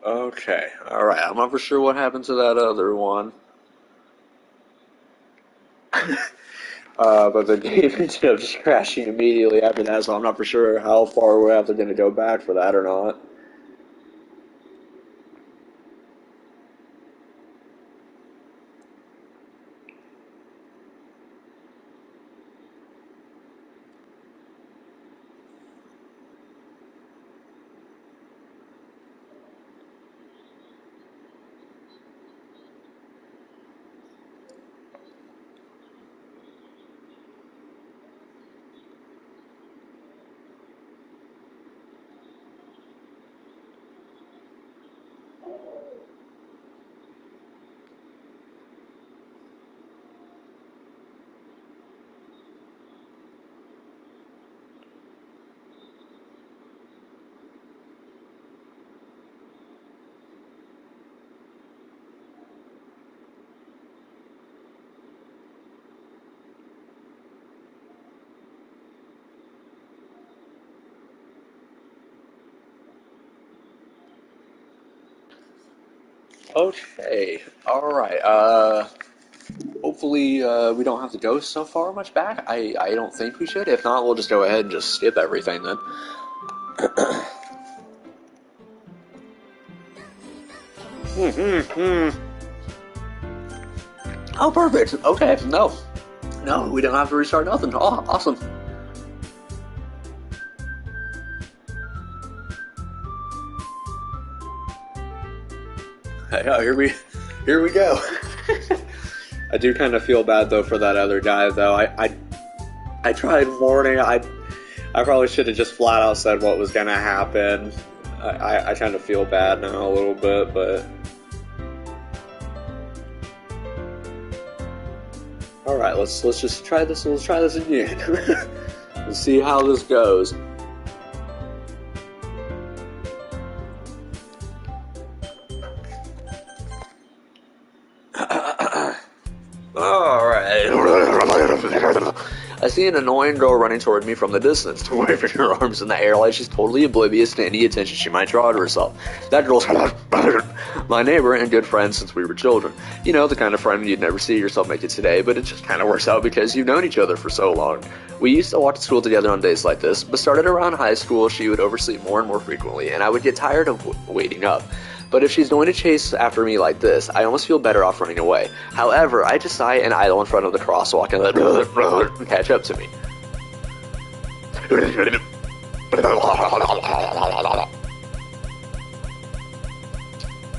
Okay, alright, I'm not for sure what happened to that other one. But the game ended up just crashing immediately after that, so I'm not for sure how far we're after going to go back for that or not. Okay, alright, hopefully we don't have to go so far much back. I don't think we should. If not, we'll just go ahead and just skip everything then. Oh, perfect. Okay, no. No, we don't have to restart nothing. Oh, awesome. Hey, oh, here we go. I do kind of feel bad though for that other guy though. I tried warning. I probably should have just flat out said what was gonna happen. I kind of feel bad now a little bit, but all right. Let's just try this. Let's try this again and see how this goes. All right. I see an annoying girl running toward me from the distance, waving her arms in the air like she's totally oblivious to any attention she might draw to herself. That girl's my neighbor and good friend since we were children. You know, the kind of friend you'd never see yourself make it today, but it just kind of works out because you've known each other for so long. We used to walk to school together on days like this, but started around high school she would oversleep more and more frequently, and I would get tired of waiting up. But if she's going to chase after me like this, I almost feel better off running away. However, I just sigh and idle in front of the crosswalk and let catch up to me.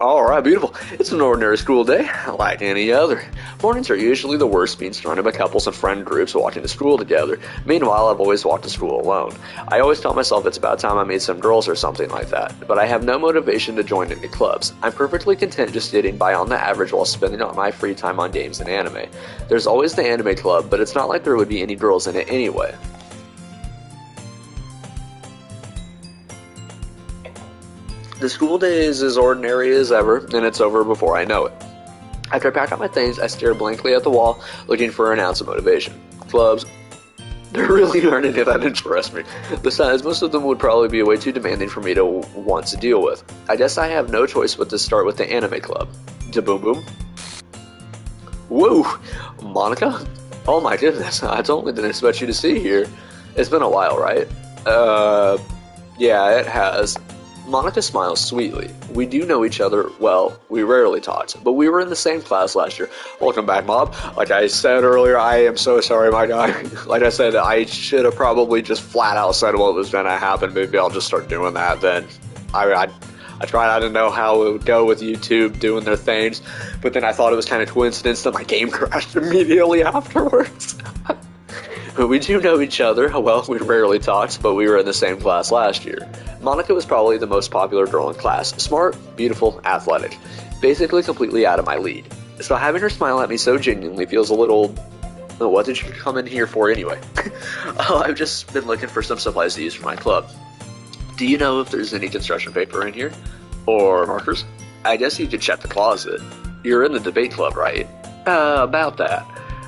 Alright, beautiful. It's an ordinary school day, like any other. Mornings are usually the worst, being surrounded by couples and friend groups walking to school together. Meanwhile, I've always walked to school alone. I always tell myself it's about time I made some girls or something like that, but I have no motivation to join any clubs. I'm perfectly content just getting by on the average while spending all my free time on games and anime. There's always the anime club, but it's not like there would be any girls in it anyway. The school day is as ordinary as ever, and it's over before I know it. After I pack up my things, I stare blankly at the wall, looking for an ounce of motivation. Clubs. There really aren't any that interest me. Besides, most of them would probably be way too demanding for me to want to deal with. I guess I have no choice but to start with the anime club. Da-boom boom. Whoa! Monika? Oh my goodness, I totally didn't expect you to see here. It's been a while, right? Yeah, it has. Monika smiles sweetly. We do know each other well. We rarely talked, but we were in the same class last year. Welcome back, Mob. Like I said earlier, I am so sorry, my guy. Like I said, I should have probably just flat out said what was going to happen. Maybe I'll just start doing that then. I tried. I didn't know how it would go with YouTube doing their things, but then I thought it was kind of coincidence that my game crashed immediately afterwards. We do know each other. Well, we rarely talked, but we were in the same class last year. Monika was probably the most popular girl in class. Smart, beautiful, athletic. Basically completely out of my league. So having her smile at me so genuinely feels a little... Oh, what did you come in here for anyway? Oh, I've just been looking for some supplies to use for my club. Do you know if there's any construction paper in here? Or markers? I guess you could check the closet. You're in the debate club, right? About that.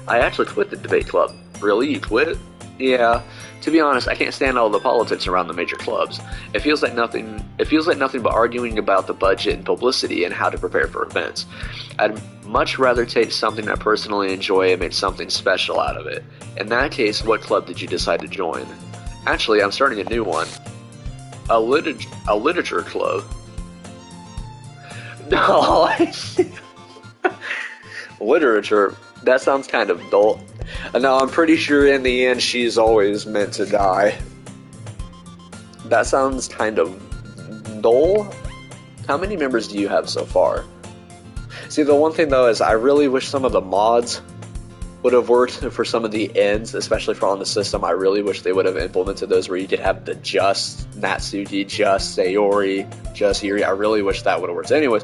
I actually quit the debate club. Really? You quit it? Yeah, to be honest, I can't stand all the politics around the major clubs. It feels like nothing. It feels like nothing but arguing about the budget and publicity and how to prepare for events. I'd much rather take something I personally enjoy and make something special out of it. In that case, what club did you decide to join? Actually, I'm starting a new one. A literature club. No, literature. That sounds kind of dull. No, I'm pretty sure in the end she's always meant to die. That sounds kind of dull. How many members do you have so far? See, the one thing though is I really wish some of the mods would have worked for some of the ends, especially for on the system. I really wish they would have implemented those where you could have the just Natsuki, just Sayori, just Yuri. I really wish that would have worked. Anyways,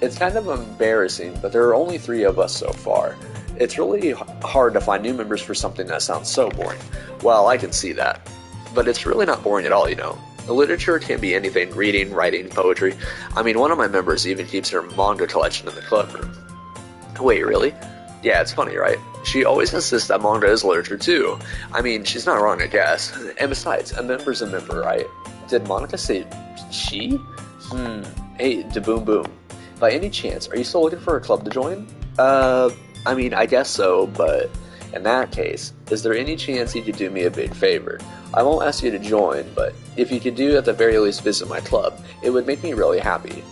it's kind of embarrassing, but there are only 3 of us so far. It's really hard to find new members for something that sounds so boring. Well, I can see that. But it's really not boring at all, you know. Literature can be anything: reading, writing, poetry. I mean, one of my members even keeps her manga collection in the club room. Wait, really? Yeah, it's funny, right? She always insists that manga is literature too. I mean, she's not wrong, I guess. And besides, a member's a member, right? Did Monika say she? Hey, da boom boom. By any chance, are you still looking for a club to join? I mean, I guess so, but in that case, is there any chance you could do me a big favor? I won't ask you to join, but if you could do at the very least visit my club, it would make me really happy.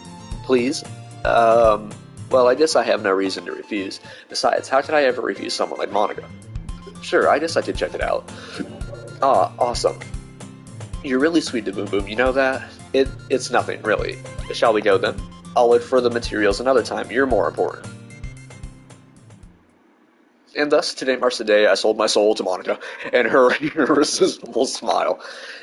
Please? Well, I guess I have no reason to refuse. Besides, how could I ever refuse someone like Monika? Sure, I guess I could check it out. Ah, awesome. You're really sweet to Boom Boom, you know that? It's nothing, really. Shall we go then? I'll look for the materials another time. You're more important. And thus, today marks the day I sold my soul to Monika, and her irresistible smile.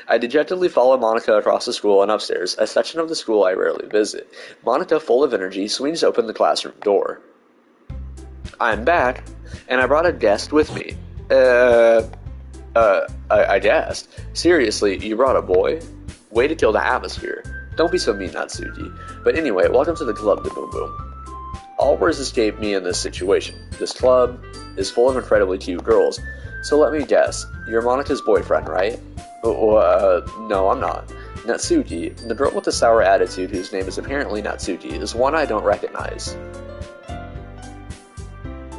I dejectedly follow Monika across the school and upstairs, a section of the school I rarely visit. Monika, full of energy, swings open the classroom door. I'm back, and I brought a guest with me. I guessed. Seriously, you brought a boy? Way to kill the atmosphere. Don't be so mean, Natsuki. But anyway, welcome to the club, to Boom Boom. All words escape me in this situation. This club is full of incredibly cute girls. So let me guess, you're Monika's boyfriend, right? No, I'm not. Natsuki, the girl with the sour attitude whose name is apparently Natsuki, is one I don't recognize.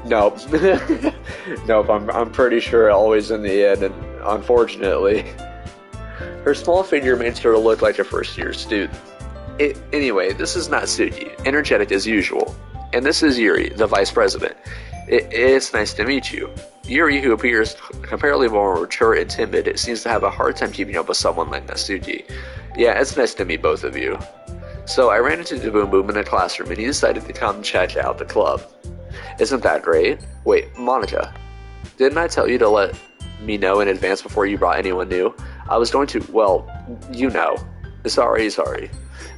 Nope. Nope, I'm pretty sure always in the end, and unfortunately. Her small figure makes her look like a first-year student. Anyway, this is Natsuki, energetic as usual. And this is Yuri, the vice president. It's nice to meet you. Yuri, who appears comparatively more mature and timid, seems to have a hard time keeping up with someone like Natsuki. Yeah, it's nice to meet both of you. So I ran into Boom Boom in a classroom, and he decided to come check out the club. Isn't that great? Wait, Monika, didn't I tell you to let me know in advance before you brought anyone new? I was going to, well, you know. Sorry.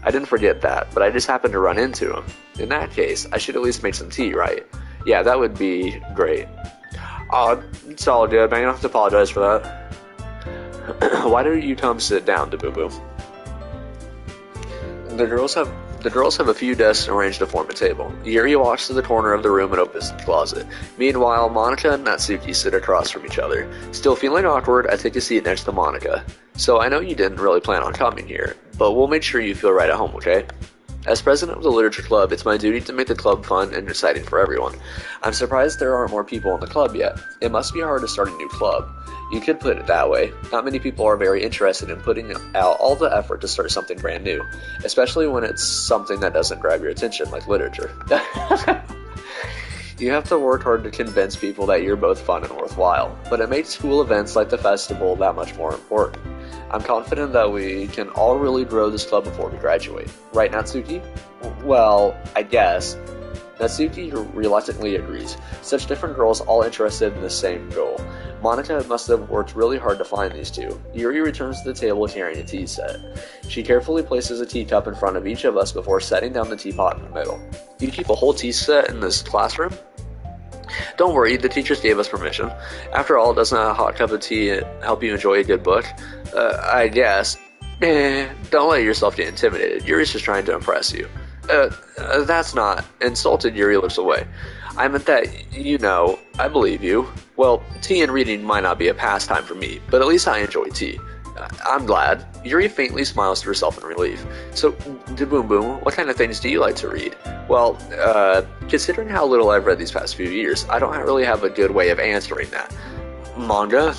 I didn't forget that, but I just happened to run into him. In that case, I should at least make some tea, right? Yeah, that would be great. It's all good, man. You don't have to apologize for that. Why don't you come sit down, Boom Boom? The girls have a few desks arranged to form a table. Yuri walks to the corner of the room and opens the closet. Meanwhile, Monika and Natsuki sit across from each other. Still feeling awkward, I take a seat next to Monika. So I know you didn't really plan on coming here, but we'll make sure you feel right at home, okay? As president of the Literature Club, it's my duty to make the club fun and exciting for everyone. I'm surprised there aren't more people in the club yet. It must be hard to start a new club. You could put it that way. Not many people are very interested in putting out all the effort to start something brand new, especially when it's something that doesn't grab your attention, like literature. You have to work hard to convince people that you're both fun and worthwhile, but it makes school events like the festival that much more important. I'm confident that we can all really grow this club before we graduate. Right, Natsuki? Well, I guess. Natsuki reluctantly agrees. Such different girls all interested in the same goal. Monika must have worked really hard to find these two. Yuri returns to the table carrying a tea set. She carefully places a teacup in front of each of us before setting down the teapot in the middle. You keep a whole tea set in this classroom? Don't worry, the teachers gave us permission. After all, doesn't a hot cup of tea help you enjoy a good book? I guess. Don't let yourself get intimidated. Yuri's just trying to impress you. That's not. Insulted, Yuri looks away. I meant that, I believe you. Well, tea and reading might not be a pastime for me, but at least I enjoy tea. I'm glad. Yuri faintly smiles to herself in relief. So, Boom Boom, what kind of things do you like to read? Well, considering how little I've read these past few years, I don't really have a good way of answering that. Manga?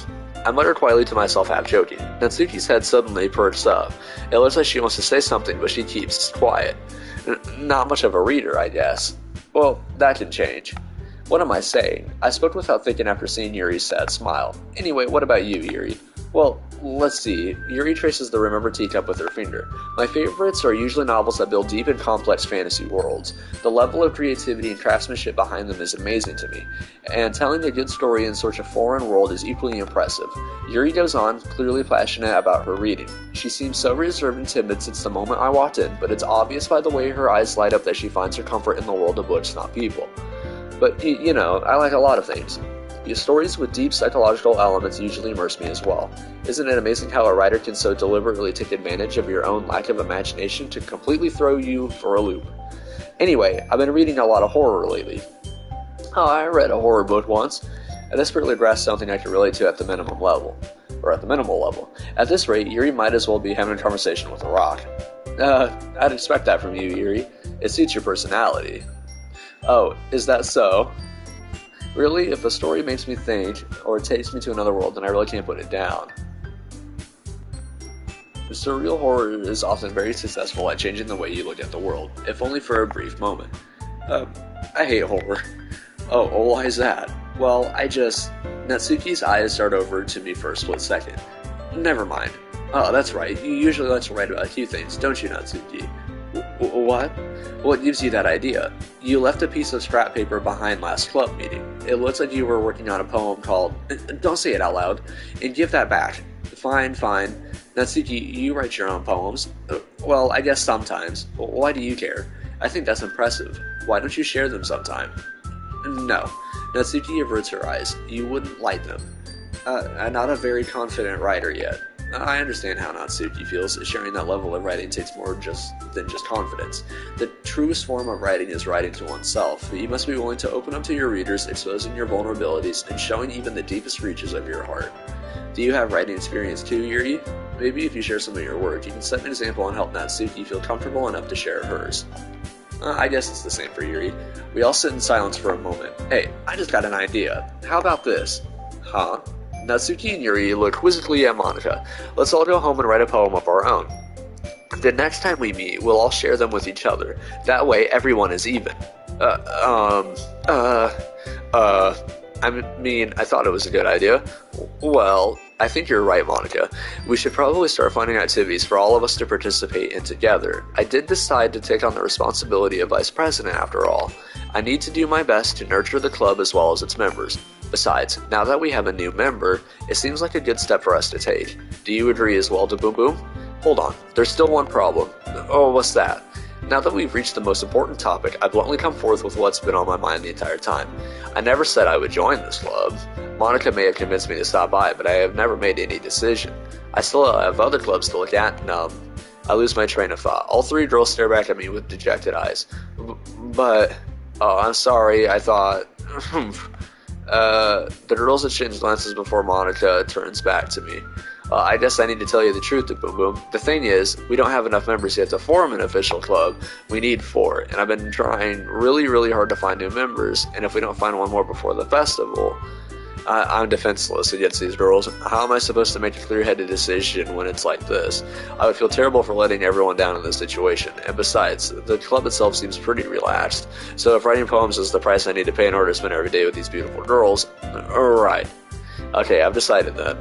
I muttered quietly to myself, half joking. Natsuki's head suddenly perched up. It looks like she wants to say something, but she keeps quiet. Not much of a reader, I guess. Well, that can change. What am I saying? I spoke without thinking after seeing Yuri's sad smile. Anyway, what about you, Yuri? Well, let's see. Yuri traces the remembered teacup with her finger. My favorites are usually novels that build deep and complex fantasy worlds. The level of creativity and craftsmanship behind them is amazing to me, and telling a good story in such a foreign world is equally impressive. Yuri goes on, clearly passionate about her reading. She seems so reserved and timid since the moment I walked in, but it's obvious by the way her eyes light up that she finds her comfort in the world of books, not people. But, I like a lot of things. Stories with deep psychological elements usually immerse me as well. Isn't it amazing how a writer can so deliberately take advantage of your own lack of imagination to completely throw you for a loop? Anyway, I've been reading a lot of horror lately. Oh, I read a horror book once. I desperately grasped something I could relate to at the minimum level. Or at the minimal level. At this rate, Yuri might as well be having a conversation with a rock. I'd expect that from you, Yuri. It suits your personality. Oh, is that so? Really, if a story makes me think, or takes me to another world, then I really can't put it down. Surreal horror is often very successful at changing the way you look at the world, if only for a brief moment. I hate horror. Oh, why is that? Well, Natsuki's eyes start over to me for a split second. Never mind. Oh, that's right, you usually like to write about a few things, don't you, Natsuki? What? What gives you that idea? You left a piece of scrap paper behind last club meeting. It looks like you were working on a poem called... Don't say it out loud. And give that back. Fine. Natsuki, you write your own poems. Well, I guess sometimes. Why do you care? I think that's impressive. Why don't you share them sometime? No. Natsuki averts her eyes. You wouldn't like them. I'm not a very confident writer yet. I understand how Natsuki feels. Sharing that level of writing takes more than just confidence. The truest form of writing is writing to oneself. You must be willing to open up to your readers, exposing your vulnerabilities, and showing even the deepest reaches of your heart. Do you have writing experience too, Yuri? Maybe if you share some of your work, you can set an example and help Natsuki feel comfortable enough to share hers. I guess it's the same for Yuri. We all sit in silence for a moment. Hey, I just got an idea. How about this? Huh? Natsuki and Yuri look quizzically at Monika. Let's all go home and write a poem of our own. The next time we meet, we'll all share them with each other. That way, everyone is even. I thought it was a good idea. Well, I think you're right, Monika. We should probably start finding activities for all of us to participate in together. I did decide to take on the responsibility of vice president after all. I need to do my best to nurture the club as well as its members. Besides, now that we have a new member, it seems like a good step for us to take. Do you agree as well, Boom Boom? Hold on, there's still one problem. Oh, what's that? Now that we've reached the most important topic, I bluntly come forth with what's been on my mind the entire time. I never said I would join this club. Monika may have convinced me to stop by, but I have never made any decision. I still have other clubs to look at, and I lose my train of thought. All three girls stare back at me with dejected eyes. I'm sorry, I thought... The girls exchange glances before Monika turns back to me. I guess I need to tell you the truth, Boom Boom. The thing is, we don't have enough members yet to form an official club. We need 4, and I've been trying really, really hard to find new members, and if we don't find one more before the festival, I'm defenseless against these girls. How am I supposed to make a clear-headed decision when it's like this? I would feel terrible for letting everyone down in this situation, and besides, the club itself seems pretty relaxed, so if writing poems is the price I need to pay in order to spend every day with these beautiful girls, alright. Okay, I've decided then.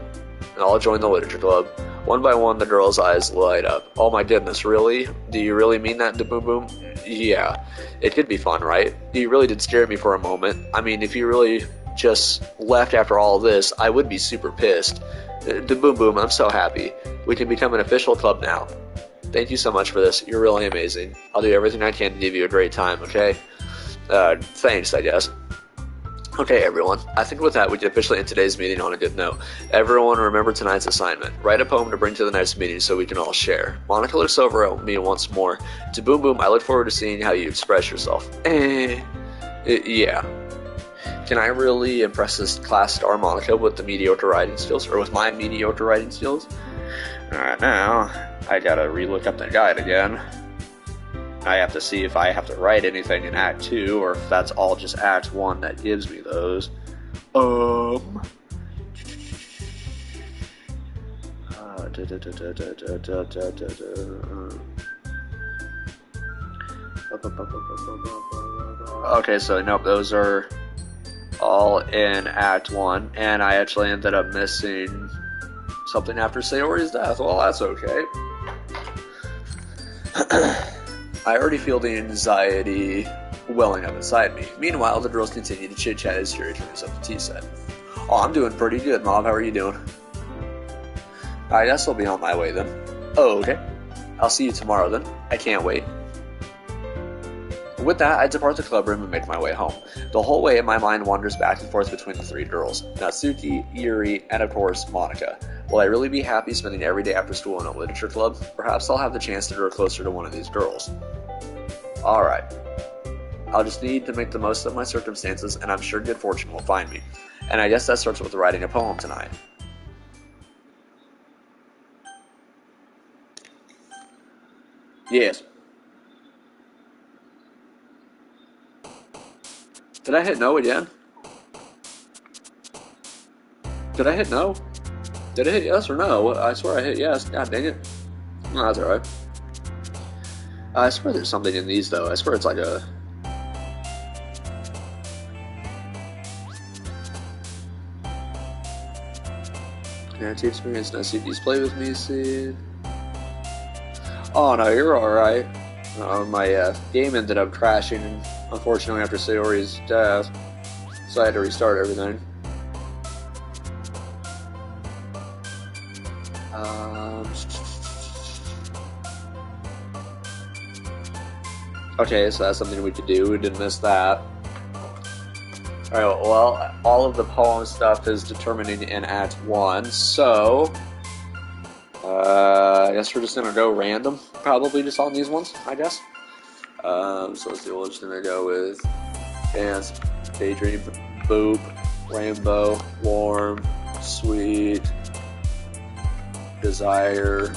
I'll join the literature club. One by one, the girl's eyes light up. Oh my goodness, really? Do you really mean that, Boom Boom? Yeah. It could be fun, right? You really did scare me for a moment. I mean, if you really just left after all this, I would be super pissed. Boom Boom, I'm so happy. We can become an official club now. Thank you so much for this. You're really amazing. I'll do everything I can to give you a great time, okay? Thanks, I guess. Okay, everyone. I think with that, we can officially end today's meeting on a good note. Everyone, remember tonight's assignment. Write a poem to bring to the next meeting so we can all share. Monika looks over at me once more. To Boom Boom, I look forward to seeing how you express yourself. Yeah. can I really impress this class star Monika with the mediocre writing skills, or with my mediocre writing skills? Alright, now, I gotta relook up the guide again. I have to see if I have to write anything in Act 2, or if that's all just Act 1 that gives me those. Okay, so nope, those are all in Act 1, and I actually ended up missing something after Sayori's death. Well, that's okay. I already feel the anxiety welling up inside me. Meanwhile, the girls continue to chit-chat as Jerry turns up the tea set. Oh, I'm doing pretty good, Mom. How are you doing? I guess I'll be on my way then. Oh, okay. I'll see you tomorrow then. I can't wait. With that, I depart the club room and make my way home. The whole way, my mind wanders back and forth between the three girls, Natsuki, Yuri, and of course, Monika. Will I really be happy spending every day after school in a literature club? Perhaps I'll have the chance to grow closer to one of these girls. Alright. I'll just need to make the most of my circumstances, and I'm sure good fortune will find me. And I guess that starts with writing a poem tonight. Yes. Did I hit no again? Did I hit no? Did I hit yes or no? I swear I hit yes. God dang it. No, that's alright. I swear there's something in these though. I swear it's like a... Guarantee experience, Natsuki's play with me, see. Oh no, you're alright. My game ended up crashing, unfortunately, after Sayori's death, so I had to restart everything. Okay, so that's something we could do. We didn't miss that. Alright, well, all of the poem stuff is determining in Act 1, so... I guess we're just gonna go random, probably just on these ones, I guess. So let's see, we're just gonna go with Dance, Daydream, Boop, Rainbow, Warm, Sweet, Desire.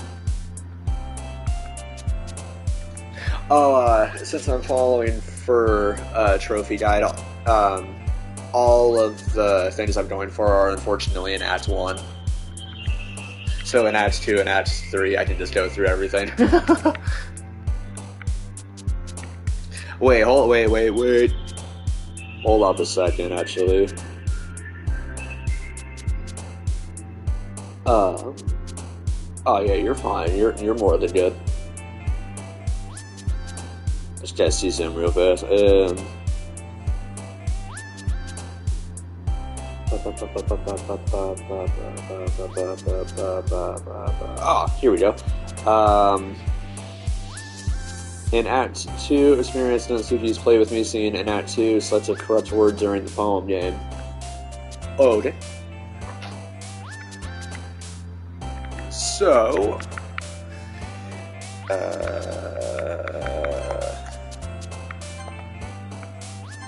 Oh, since I'm following for Trophy Guide, all of the things I'm going for are unfortunately in Act 1. So in Act 2 and Act 3, I can just go through everything. Wait. Hold up a second, actually. Oh yeah, you're fine. You're more than good. Just gotta see some real fast. Here we go. In Act 2, experience Natsuki's play with me scene. In Act 2, select a corrupt word during the poem game. Oh, okay. So,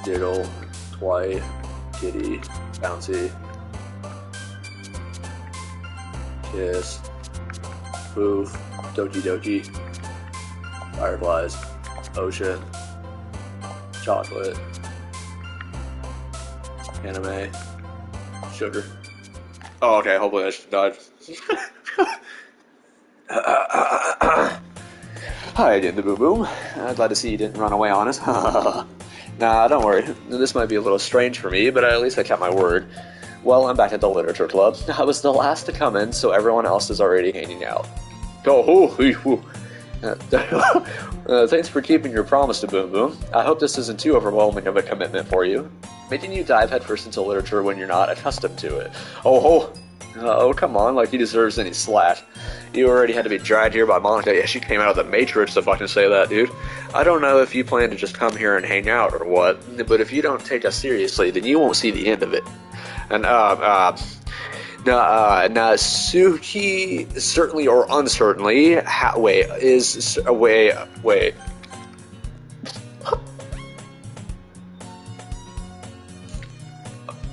diddle, twite, kitty, bouncy, kiss, poof, doki doki, fireflies, ocean, chocolate, anime, sugar. Oh, okay, hopefully I should died. Hi again, the Boom Boom. Glad to see you didn't run away on us. Nah, don't worry. This might be a little strange for me, but at least I kept my word. Well, I'm back at the literature club. I was the last to come in, so everyone else is already hanging out. Thanks for keeping your promise to Boom Boom. I hope this isn't too overwhelming of a commitment for you. Making you dive headfirst into literature when you're not accustomed to it. Oh, come on, like he deserves any slack. You already had to be dragged here by Monika. Yeah, she came out of the Matrix to fucking say that, dude. I don't know if you plan to just come here and hang out or what, but if you don't take us seriously, then you won't see the end of it. And, Natsuki, certainly or uncertainly, wait.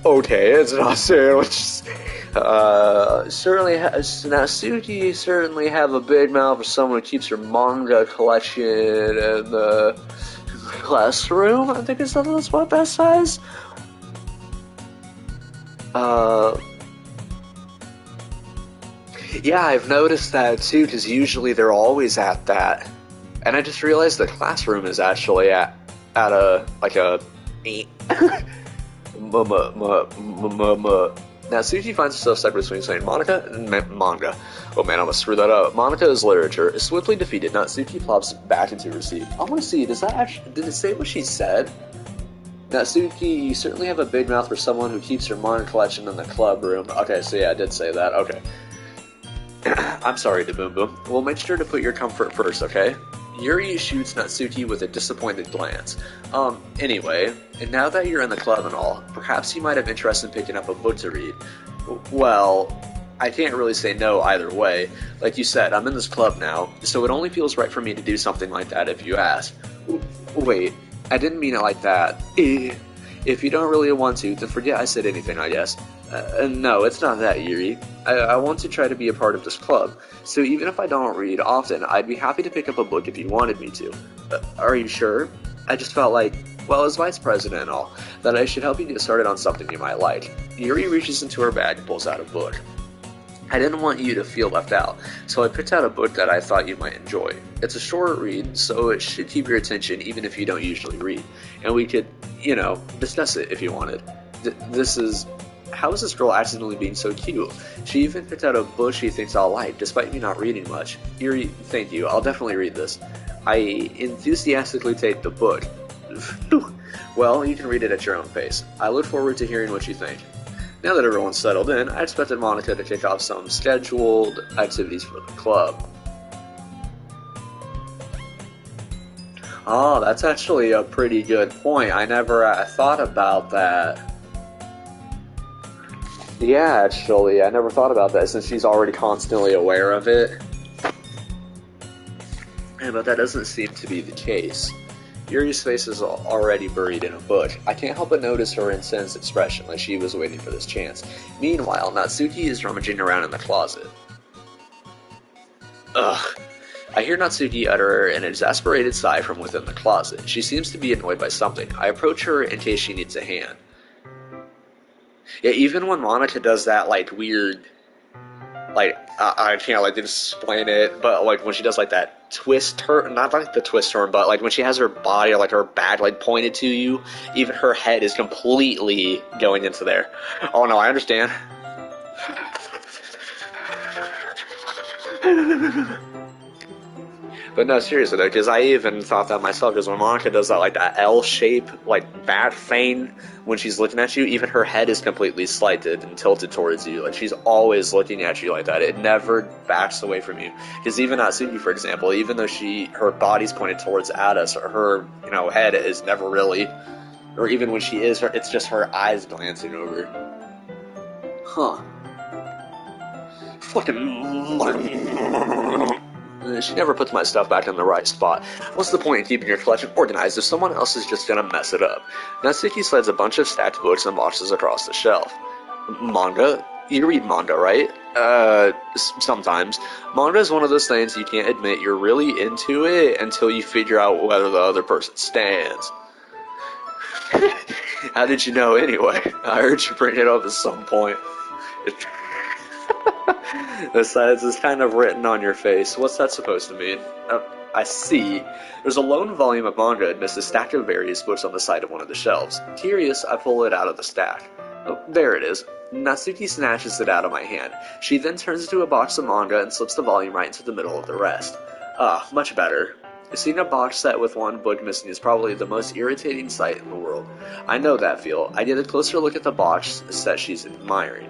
Okay, it's not sandwich. Certainly, Natsuki certainly have a big mouth for someone who keeps her manga collection in the classroom. I think that's what that says. Uh, yeah, I've noticed that too, because usually they're always at that. And I just realized the classroom is actually at a like a Natsuki finds herself stuck between saying Monika and manga. Oh man, I almost screwed that up. Monika is literature. Is swiftly defeated. Natsuki plops back into her seat. I want to see, did it say what she said? Natsuki, you certainly have a big mouth for someone who keeps her manga collection in the club room. Okay, so yeah, I did say that. Okay. I'm sorry, Da Boom Boom. We'll make sure to put your comfort first, okay? Yuri shoots Natsuki with a disappointed glance. Anyway, and now that you're in the club and all, perhaps you might have interest in picking up a book to read. Well, I can't really say no either way. Like you said, I'm in this club now, so it only feels right for me to do something like that if you ask. Wait, I didn't mean it like that. If you don't really want to, then forget I said anything, I guess. No, it's not that, Yuri. I want to try to be a part of this club, so even if I don't read often, I'd be happy to pick up a book if you wanted me to. Are you sure? I just felt like, well, as vice president and all, that I should help you get started on something you might like. Yuri reaches into her bag and pulls out a book. I didn't want you to feel left out, so I picked out a book that I thought you might enjoy. It's a short read, so it should keep your attention even if you don't usually read. And we could, discuss it if you wanted. How is this girl accidentally being so cute? She even picked out a book she thinks I'll like, despite me not reading much. Yuri, thank you. I'll definitely read this. I enthusiastically take the book. Well, you can read it at your own pace. I look forward to hearing what you think. Now that everyone's settled in, I expected Monika to kick off some scheduled activities for the club. Oh, that's actually a pretty good point. I never thought about that. Yeah, actually, I never thought about that since she's already constantly aware of it. But that doesn't seem to be the case. Yuri's face is already buried in a book. I can't help but notice her incensed expression, like she was waiting for this chance. Meanwhile, Natsuki is rummaging around in the closet. Ugh. I hear Natsuki utter an exasperated sigh from within the closet. She seems to be annoyed by something. I approach her in case she needs a hand. Yeah, even when Monika does that, weird, I can't, explain it, but, when she does, that twist turn, not the twist turn, but, when she has her body or, her back, pointed to you, even her head is completely going into there. Oh, no, I understand. But no, seriously though, because I even thought that myself, because when Monika does that, that L shape, bat thing, when she's looking at you, even her head is completely slanted and tilted towards you. She's always looking at you like that. It never backs away from you. Because even Natsuki, for example, even though her body's pointed towards at us, or her, head is never really, or even when she is, it's just her eyes glancing over. Huh. Fucking... She never puts my stuff back in the right spot. What's the point in keeping your collection organized if someone else is just gonna mess it up? Natsuki slides a bunch of stacked books and boxes across the shelf. Manga? You read manga, right? Sometimes. Manga is one of those things you can't admit you're really into it until you figure out whether the other person stands. How did you know anyway? I heard you bring it up at some point. Besides, it's kind of written on your face. What's that supposed to mean? I see. There's a lone volume of manga amidst a stack of various books on the side of one of the shelves. Curious, I pull it out of the stack. Oh, there it is. Natsuki snatches it out of my hand. She then turns it to a box of manga and slips the volume right into the middle of the rest. Much better. Seeing a box set with one book missing is probably the most irritating sight in the world. I know that feel. I get a closer look at the box set she's admiring.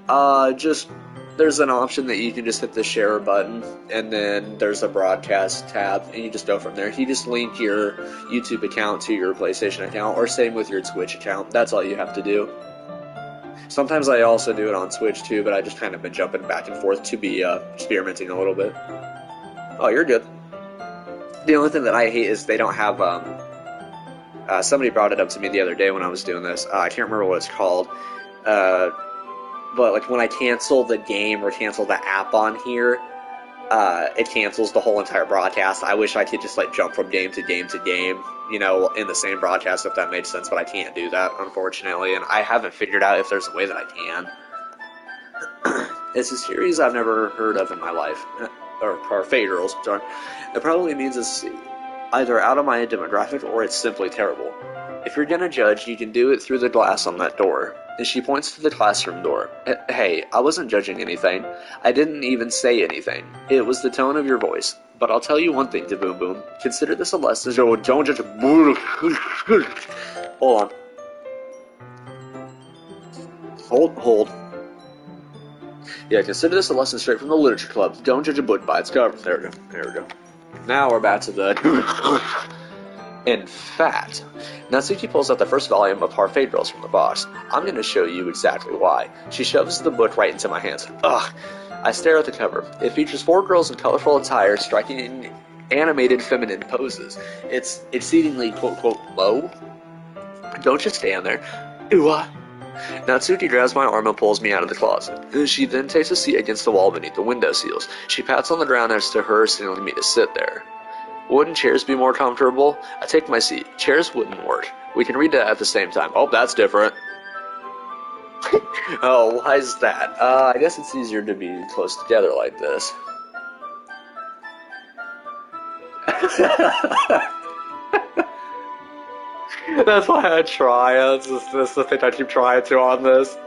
There's an option that you can just hit the share button, and then there's a broadcast tab, and you just go from there. You just link your YouTube account to your PlayStation account, or same with your Twitch account. That's all you have to do. Sometimes I also do it on Twitch too, but I just kind of been jumping back and forth to be experimenting a little bit. Oh, you're good. The only thing that I hate is they don't have Somebody brought it up to me the other day when I was doing this. I can't remember what it's called. But like when I cancel the game or cancel the app on here, it cancels the whole entire broadcast. I wish I could just like jump from game to game to game, you know, in the same broadcast, if that made sense, but I can't do that, unfortunately, and I haven't figured out if there's a way that I can. It's a series I've never heard of in my life. Or Fade Girls, sorry. It probably means it's either out of my demographic or it's simply terrible. If you're gonna judge, you can do it through the glass on that door. And she points to the classroom door. Hey, I wasn't judging anything. I didn't even say anything. It was the tone of your voice. But I'll tell you one thing, to Boom Boom. Consider this a lesson. Don't judge. Hold on. Hold. Yeah, consider this a lesson straight from the literature club. Don't judge a book by its cover. There we go. Now we're back to the... In fact, Natsuki pulls out the first volume of Parfait Girls from the box. I'm going to show you exactly why. She shoves the book right into my hands. Ugh. I stare at the cover. It features 4 girls in colorful attire striking animated feminine poses. It's exceedingly quote-quote low. Don't just stand there. Ooh. Natsuki grabs my arm and pulls me out of the closet. She then takes a seat against the wall beneath the window sills. She pats on the ground next to her, signaling me to sit there. Wouldn't chairs be more comfortable? I take my seat. Chairs wouldn't work. We can read that at the same time. Oh, that's different. Oh, why is that? I guess it's easier to be close together like this. That's why I try. That's the thing I keep trying to on this.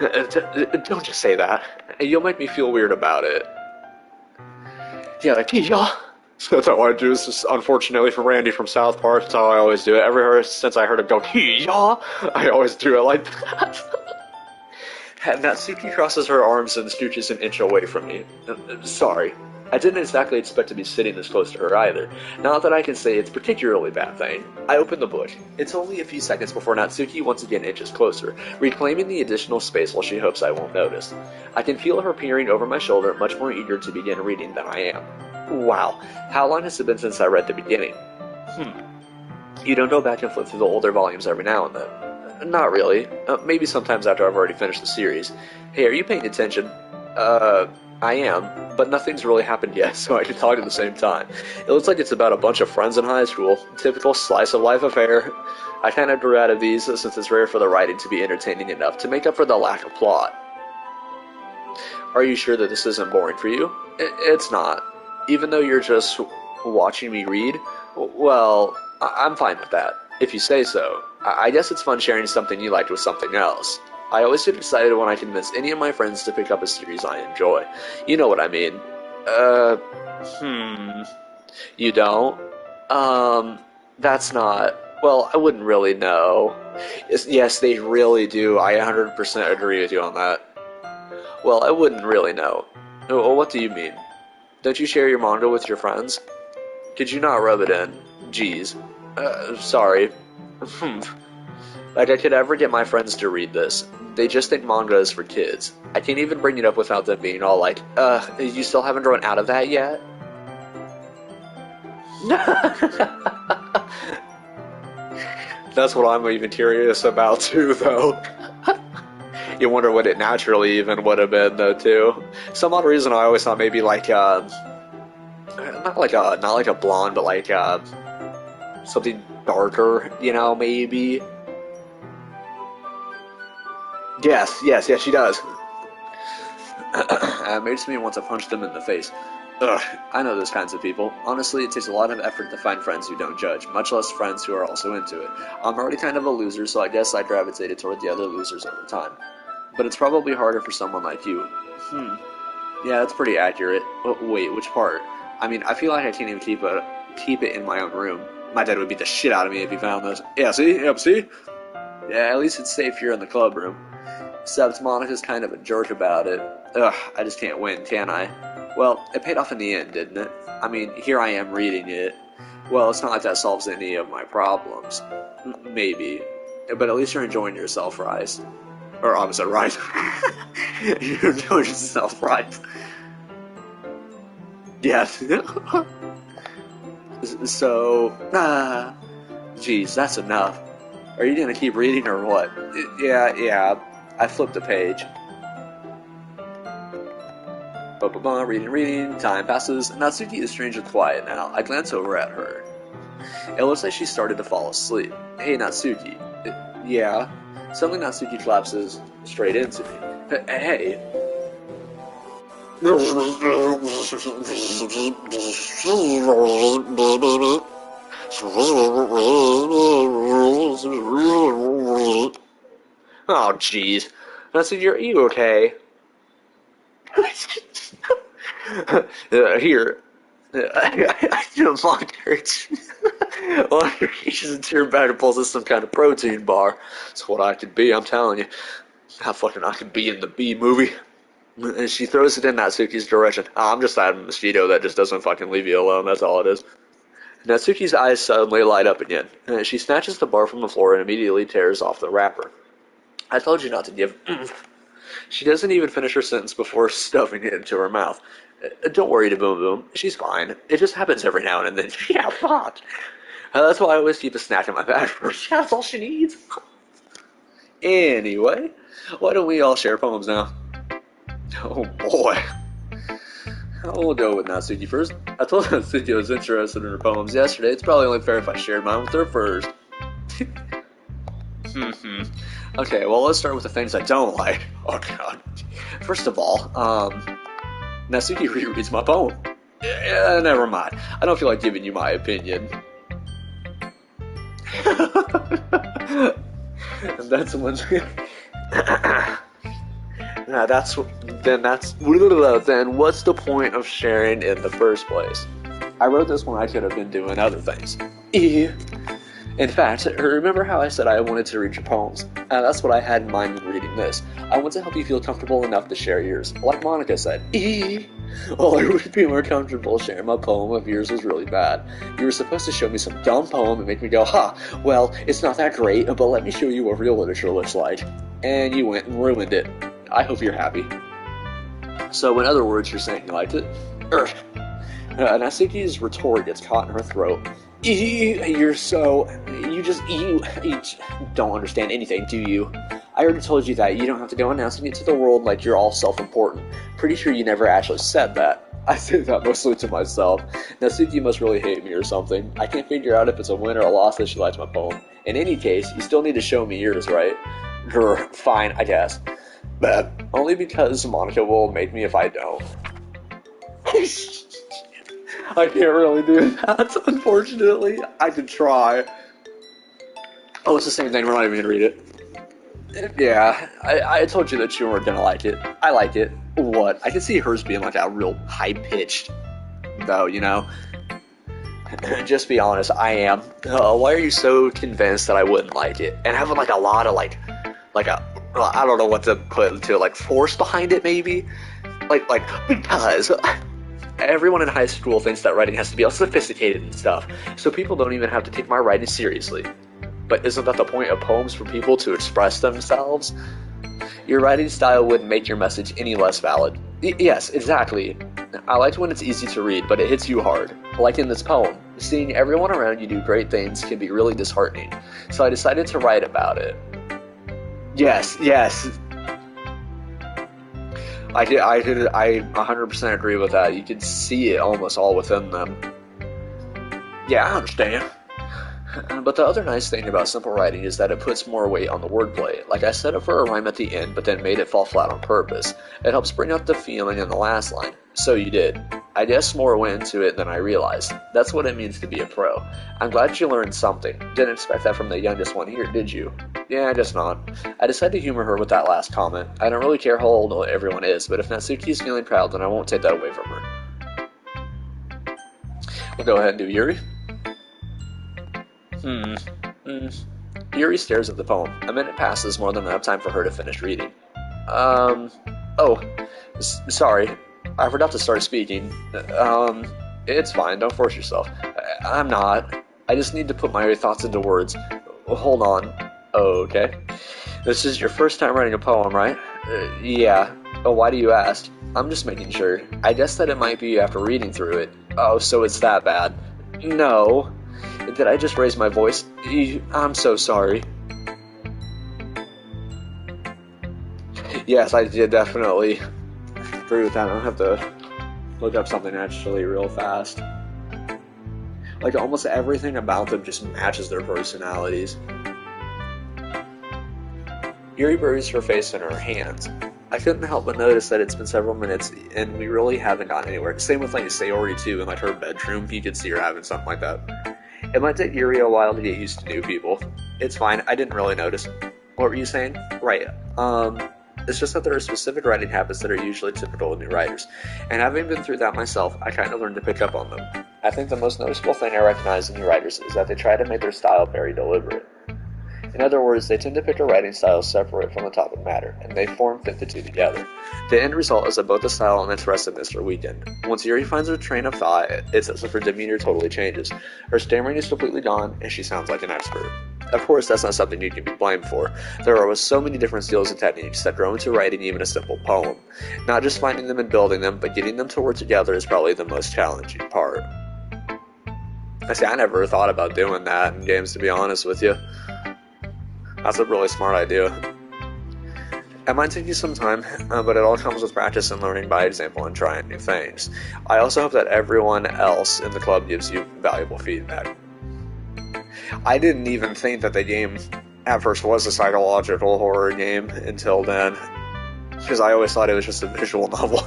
Don't just say that. You'll make me feel weird about it. Yeah, like, yeah. That's how I do. This is unfortunately for Randy from South Park. That's how I always do it. Ever since I heard him go, yeah, I always do it like that. Natsuki crosses her arms and scooches an inch away from me. Sorry. I didn't exactly expect to be sitting this close to her either. Not that I can say it's a particularly bad thing. I open the book. It's only a few seconds before Natsuki once again inches closer, reclaiming the additional space while she hopes I won't notice. I can feel her peering over my shoulder, much more eager to begin reading than I am. Wow, how long has it been since I read the beginning? You don't go back and flip through the older volumes every now and then? Not really. Maybe sometimes after I've already finished the series. Hey, are you paying attention? I am, but nothing's really happened yet, so I can talk at the same time. It looks like it's about a bunch of friends in high school. Typical slice of life affair. I kind of grew out of these since it's rare for the writing to be entertaining enough to make up for the lack of plot. Are you sure that this isn't boring for you? It's not. Even though you're just watching me read, well, I'm fine with that, if you say so. I guess it's fun sharing something you liked with something else. I always get excited when I convince any of my friends to pick up a series I enjoy. You know what I mean. You don't? That's not... Well, I wouldn't really know. Yes, they really do. I 100% agree with you on that. Well, I wouldn't really know. What do you mean? Don't you share your manga with your friends? Could you not rub it in? Jeez. Sorry. Like I could ever get my friends to read this. They just think manga is for kids. I can't even bring it up without them being all like, you still haven't grown out of that yet? That's what I'm even curious about too, though. You wonder what it naturally even would have been, though, too. Some odd reason I always thought maybe like, not like a blonde, but like, something darker, you know, maybe. Yes, she does. It makes me want to punch them in the face. Ugh, I know those kinds of people. Honestly, it takes a lot of effort to find friends who don't judge, much less friends who are also into it. I'm already kind of a loser, so I guess I gravitated toward the other losers over time. But it's probably harder for someone like you. Yeah, that's pretty accurate. Oh, wait, which part? I mean, I feel like I can't even keep it in my own room. My dad would beat the shit out of me if he found this. Yeah, see? Yep, see? Yeah, at least it's safe here in the club room. Except Monica's kind of a jerk about it. Ugh, I just can't win, can I? Well, it paid off in the end, didn't it? I mean, here I am reading it. Well, it's not like that solves any of my problems. Maybe. But at least you're enjoying yourself, Rice. Or opposite, Rice. You're enjoying yourself, Rice. Yes. So, Geez, that's enough. Are you gonna keep reading or what? Yeah. I flipped the page. Reading. Time passes. Natsuki is strangely quiet now. I glance over at her. It looks like she started to fall asleep. Hey, Natsuki. Yeah. Suddenly Natsuki collapses straight into me. Hey. Oh, jeez. Natsuki, are you okay? Here. I didn't want her to. Well, he reaches into her bag and pulls out some kind of protein bar. It's what I could be, I'm telling you. How fucking I could be in the B movie. And she throws it in Natsuki's direction. Oh, I'm just that mosquito that just doesn't fucking leave you alone, that's all it is. Natsuki's eyes suddenly light up again. And she snatches the bar from the floor and immediately tears off the wrapper. I told you not to give. She doesn't even finish her sentence before stuffing it into her mouth. Don't worry, to Boom Boom. She's fine. It just happens every now and then. Yeah, fuck. That's why I always keep a snack in my bag for her. That's all she needs. Anyway, why don't we all share poems now? Oh boy. We'll go with Natsuki first. I told Natsuki I was interested in her poems yesterday. It's probably only fair if I shared mine with her first. Okay, well, let's start with the things I don't like. Oh, God. First of all, Natsuki rereads my poem. Yeah, never mind. I don't feel like giving you my opinion. And that's when... Then what's the point of sharing in the first place? I wrote this when I could have been doing other things. In fact, remember how I said I wanted to read your poems? That's what I had in mind when reading this. I want to help you feel comfortable enough to share yours. Like Monika said, well, I would be more comfortable sharing my poem if yours was really bad. You were supposed to show me some dumb poem and make me go, well, it's not that great, but let me show you what real literature looks like. And you went and ruined it. I hope you're happy. So, in other words, you're saying you liked it? Natsuki's retort gets caught in her throat. You don't understand anything, do you? I already told you that. You don't have to go announcing it to the world like you're all self-important. Pretty sure you never actually said that. I say that mostly to myself. Natsuki must really hate me or something. I can't figure out if it's a win or a loss that she likes my poem. In any case, you still need to show me yours, right? Grr, fine, I guess. But only because Monika will make me if I don't. I can't really do that, unfortunately. I could try. Oh, it's the same thing. We're not even going to read it. Yeah, I told you that you weren't going to like it. I like it. What? I can see hers being like a real high-pitched, though, you know? Just be honest, I am. Why are you so convinced that I wouldn't like it? And having like a lot of I don't know what to put into like force behind it, maybe? Because everyone in high school thinks that writing has to be all sophisticated and stuff, so people don't even have to take my writing seriously. But isn't that the point of poems, for people to express themselves? Your writing style wouldn't make your message any less valid. Yes, exactly. I liked when it's easy to read, but it hits you hard. Like in this poem, seeing everyone around you do great things can be really disheartening, so I decided to write about it. Yes. I 100% agree with that. You could see it almost all within them. Yeah, I understand. But the other nice thing about simple writing is that it puts more weight on the wordplay. Like I set it for a rhyme at the end, but then made it fall flat on purpose. It helps bring out the feeling in the last line. So you did. I guess more went into it than I realized. That's what it means to be a pro. I'm glad you learned something. Didn't expect that from the youngest one here, did you? Yeah, I guess not. I decided to humor her with that last comment. I don't really care how old everyone is, but if Natsuki's feeling proud, then I won't take that away from her. We'll go ahead and do Yuri. Yuri stares at the poem. A minute passes, more than enough time for her to finish reading. Sorry. I forgot to start speaking. It's fine, don't force yourself. I'm not. I just need to put my thoughts into words. Hold on. Okay. This is your first time writing a poem, right? Yeah. Oh, why do you ask? I'm just making sure. I guess that it might be after reading through it. Oh, so it's that bad. No. Did I just raise my voice? I'm so sorry. Yes, I did definitely agree with that. I don't have to look up something actually real fast. Like, almost everything about them just matches their personalities. Yuri buries her face in her hands. I couldn't help but notice that it's been several minutes and we really haven't gotten anywhere. Same with like Sayori too, in like her bedroom. You could see her having something like that. It might take Yuri a while to get used to new people. It's fine, I didn't really notice. What were you saying? Right, it's just that there are specific writing habits that are usually typical of new writers. And having been through that myself, I kind of learned to pick up on them. I think the most noticeable thing I recognize in new writers is that they try to make their style very deliberate. In other words, they tend to pick a writing style separate from the topic matter, and they fit the two together. The end result is that both the style and interestedness are weakened. Once Yuri finds her train of thought, it's as if her demeanor totally changes. Her stammering is completely gone, and she sounds like an expert. Of course, that's not something you can be blamed for. There are so many different skills and techniques that grow into writing even a simple poem. Not just finding them and building them, but getting them to work together is probably the most challenging part. I never thought about doing that in games, to be honest with you. That's a really smart idea. It might take you some time, but it all comes with practice and learning by example and trying new things. I also hope that everyone else in the club gives you valuable feedback. I didn't even think that the game at first was a psychological horror game until then, because I always thought it was just a visual novel.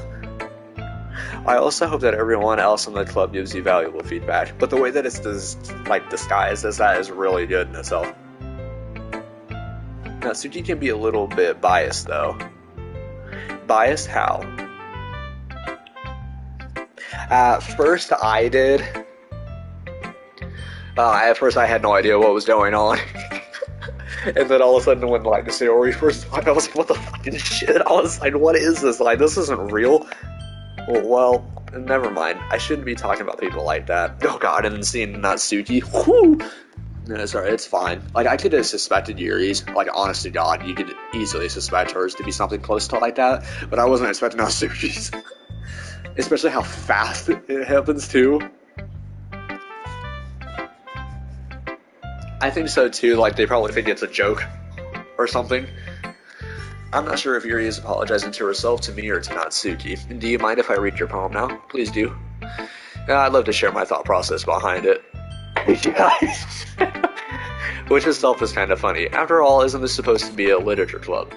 I also hope that everyone else in the club gives you valuable feedback, but the way that it's disguised as that is really good in itself. Now, Suki can be a little bit biased, though. Biased how? At first, I did. At first, I had no idea what was going on. And then all of a sudden, when, like, the Sayori first died, I was like, what the fucking shit? I was like, what is this? Like, this isn't real. Well, never mind. I shouldn't be talking about people like that. Oh god, and then seeing Natsuki. Whoo! No, sorry, it's fine. Like, I could have suspected Yuri's. Like, honest to God, you could easily suspect hers to be something close to like that. But I wasn't expecting Natsuki's. Especially how fast it happens, too. I think so, too. Like, they probably think it's a joke. Or something. I'm not sure if Yuri is apologizing to herself, to me, or to Natsuki. Do you mind if I read your poem now? Please do. I'd love to share my thought process behind it. Which itself is kind of funny. After all, isn't this supposed to be a literature club?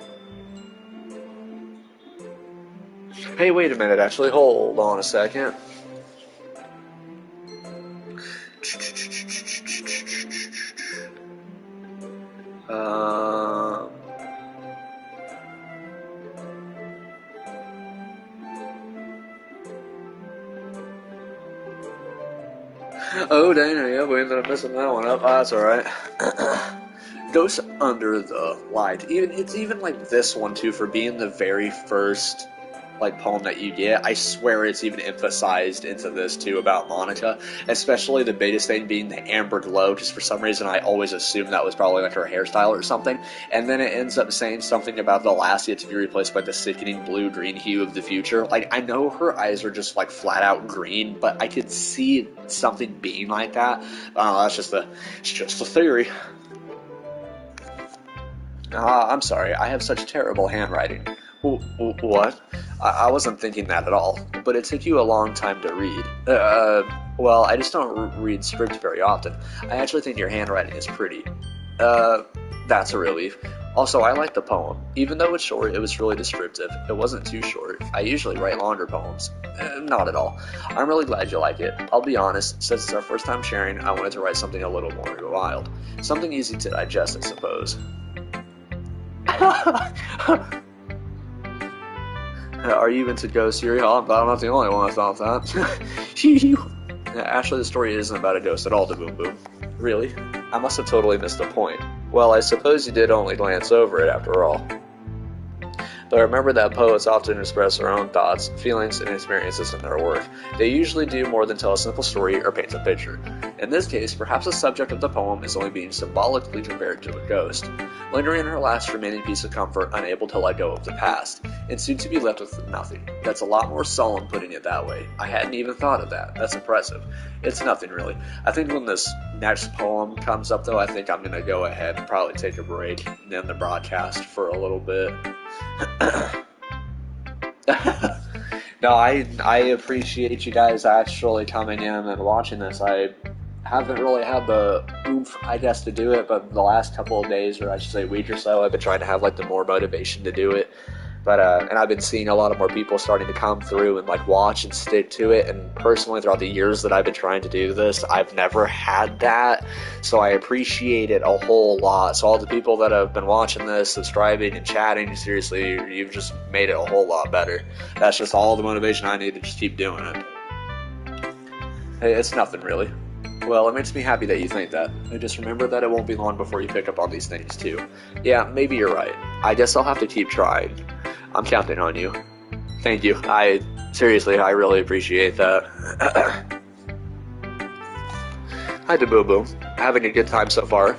Hey, wait a minute, actually, hold on a second. Oh, dang, yeah, we ended up messing that one up. Oh, that's alright. Ghosts Under the Light. It's even like this one, too, for being the very first like poem that you get. I swear it's even emphasized into this, too, about Monika. Especially the biggest thing being the amber glow, because for some reason I always assumed that was probably like her hairstyle or something. And then it ends up saying something about the last yet to be replaced by the sickening blue-green hue of the future. Like, I know her eyes are just like flat-out green, but I could see something being like that. It's just a theory. I'm sorry, I have such terrible handwriting. What? I wasn't thinking that at all, but it took you a long time to read. Well, I just don't read script very often. I actually think your handwriting is pretty. That's a relief. Also, I like the poem. Even though it's short, it was really descriptive. It wasn't too short. I usually write longer poems. Not at all. I'm really glad you like it. I'll be honest, since it's our first time sharing, I wanted to write something a little more wild. Something easy to digest, I suppose. Are you into ghosts, Yuri? I'm not the only one that thought that. Actually, the story isn't about a ghost at all, to Boom Boom. Really? I must have totally missed the point. Well, I suppose you did only glance over it after all. But remember that poets often express their own thoughts, feelings, and experiences in their work. They usually do more than tell a simple story or paint a picture. In this case, perhaps the subject of the poem is only being symbolically compared to a ghost, lingering in her last remaining piece of comfort, unable to let go of the past, and soon to be left with nothing. That's a lot more solemn putting it that way. I hadn't even thought of that. That's impressive. It's nothing really. I think when this next poem comes up though, I think I'm gonna go ahead and probably take a break and end the broadcast for a little bit. No, I appreciate you guys actually coming in and watching this. I haven't really had the oomph, I guess, to do it, but the last couple of days, or I should say week or so, I've been trying to have like the more motivation to do it. But and I've been seeing a lot of more people starting to come through and like watch and stick to it. And personally, throughout the years that I've been trying to do this, I've never had that. So I appreciate it a whole lot. So all the people that have been watching this, subscribing and chatting, seriously, you've just made it a whole lot better. That's just all the motivation I need to just keep doing it. Hey, it's nothing really. Well, it makes me happy that you think that. And just remember that it won't be long before you pick up on these things too. Yeah, maybe you're right. I guess I'll have to keep trying. I'm counting on you. Thank you. Seriously, I really appreciate that. Hi to Boom Boom. Having a good time so far?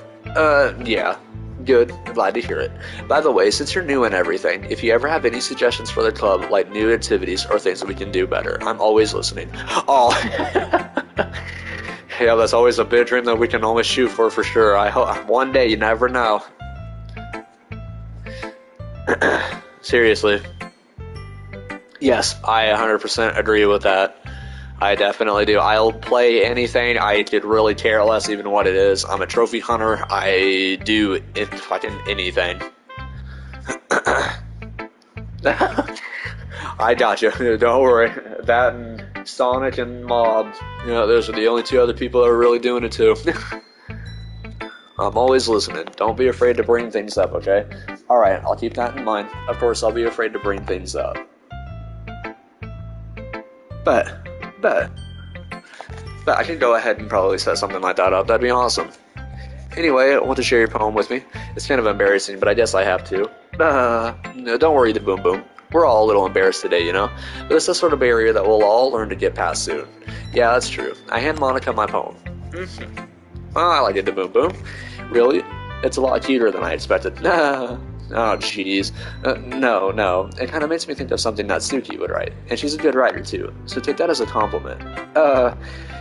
Yeah. Good. Glad to hear it. By the way, since you're new and everything, if you ever have any suggestions for the club, like new activities or things that we can do better, I'm always listening. Oh. Yeah, that's always a big dream that we can always shoot for sure. I hope one day, you never know. Seriously. Yes, I 100% agree with that. I definitely do. I'll play anything. I could really care less even what it is. I'm a trophy hunter. I do fucking anything. I got you. Don't worry. That and Sonic and Mob. You know, those are the only two other people that are really doing it too. I'm always listening. Don't be afraid to bring things up, okay? Alright, I'll keep that in mind. Of course, I'll be afraid to bring things up. But I can go ahead and probably set something like that up. That'd be awesome. Anyway, I want to share your poem with me. It's kind of embarrassing, but I guess I have to. No, don't worry, the Boom Boom. We're all a little embarrassed today, you know? But it's the sort of barrier that we'll all learn to get past soon. Yeah, that's true. I hand Monika my poem. Oh, I like it, the Boom Boom. Really? It's a lot cuter than I expected. Oh, jeez. No. It kind of makes me think of something that Suki would write. And she's a good writer, too. So take that as a compliment.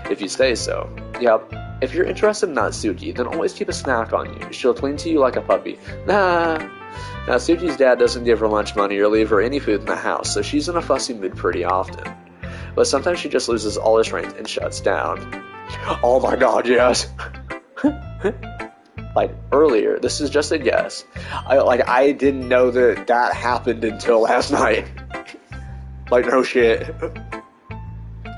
If you say so. Yep. If you're interested in Natsuki, then always keep a snack on you. She'll cling to you like a puppy. Now, Suki's dad doesn't give her lunch money or leave her any food in the house, so she's in a fussy mood pretty often. But sometimes she just loses all her strength and shuts down. Oh my god, yes! Like, earlier, this is just a guess. I didn't know that happened until last night. Like, no shit.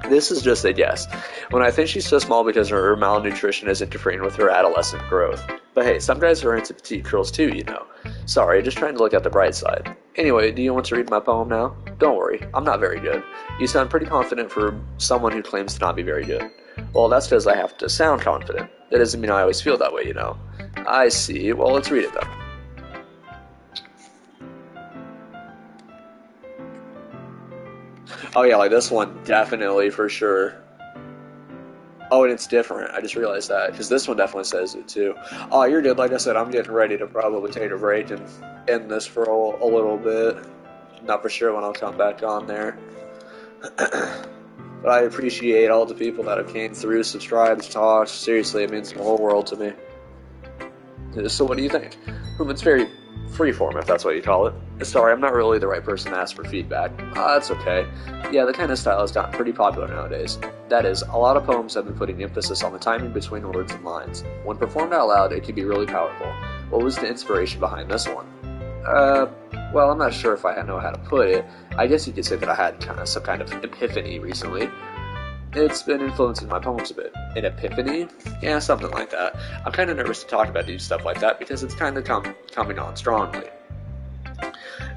This is just a guess. When I think she's so small because her malnutrition is interfering with her adolescent growth. But hey, some guys are into petite girls too, you know. Sorry, just trying to look at the bright side. Anyway, do you want to read my poem now? Don't worry, I'm not very good. You sound pretty confident for someone who claims to not be very good. Well, that's because I have to sound confident. That doesn't mean I always feel that way, you know. I see. Well, let's read it then. Oh yeah, like this one, definitely, for sure. Oh, and it's different. I just realized that, because this one definitely says it too. Oh, you're good. Like I said, I'm getting ready to probably take a break and end this for a little bit. Not for sure when I'll come back on there. But I appreciate all the people that have came through, subscribed, talked. Seriously, it means the whole world to me. So what do you think? It's very freeform, if that's what you call it. Sorry, I'm not really the right person to ask for feedback. That's okay. Yeah, the kind of style has gotten pretty popular nowadays. That is, a lot of poems have been putting emphasis on the timing between words and lines. When performed out loud, it can be really powerful. What was the inspiration behind this one? Well, I'm not sure if I know how to put it. I guess you could say that I had some kind of epiphany recently. It's been influencing my poems a bit. An epiphany? Yeah, something like that. I'm kind of nervous to talk about doing stuff like that because it's kind of coming on strongly.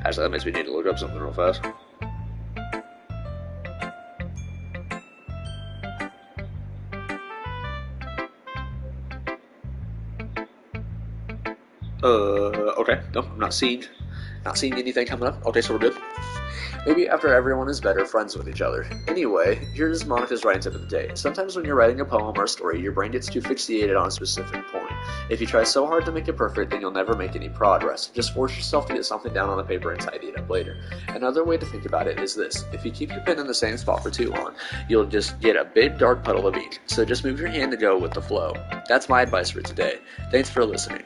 Actually, that makes me need to look up something real fast. Okay. No, I'm not seeing anything coming up. Okay, so we're good. Maybe after everyone is better friends with each other. Anyway, here's Monica's writing tip of the day. Sometimes when you're writing a poem or a story, your brain gets too fixated on a specific point. If you try so hard to make it perfect, then you'll never make any progress. Just force yourself to get something down on the paper and tidy it up later. Another way to think about it is this. If you keep your pen in the same spot for too long, you'll just get a big dark puddle of ink. So just move your hand to go with the flow. That's my advice for today. Thanks for listening.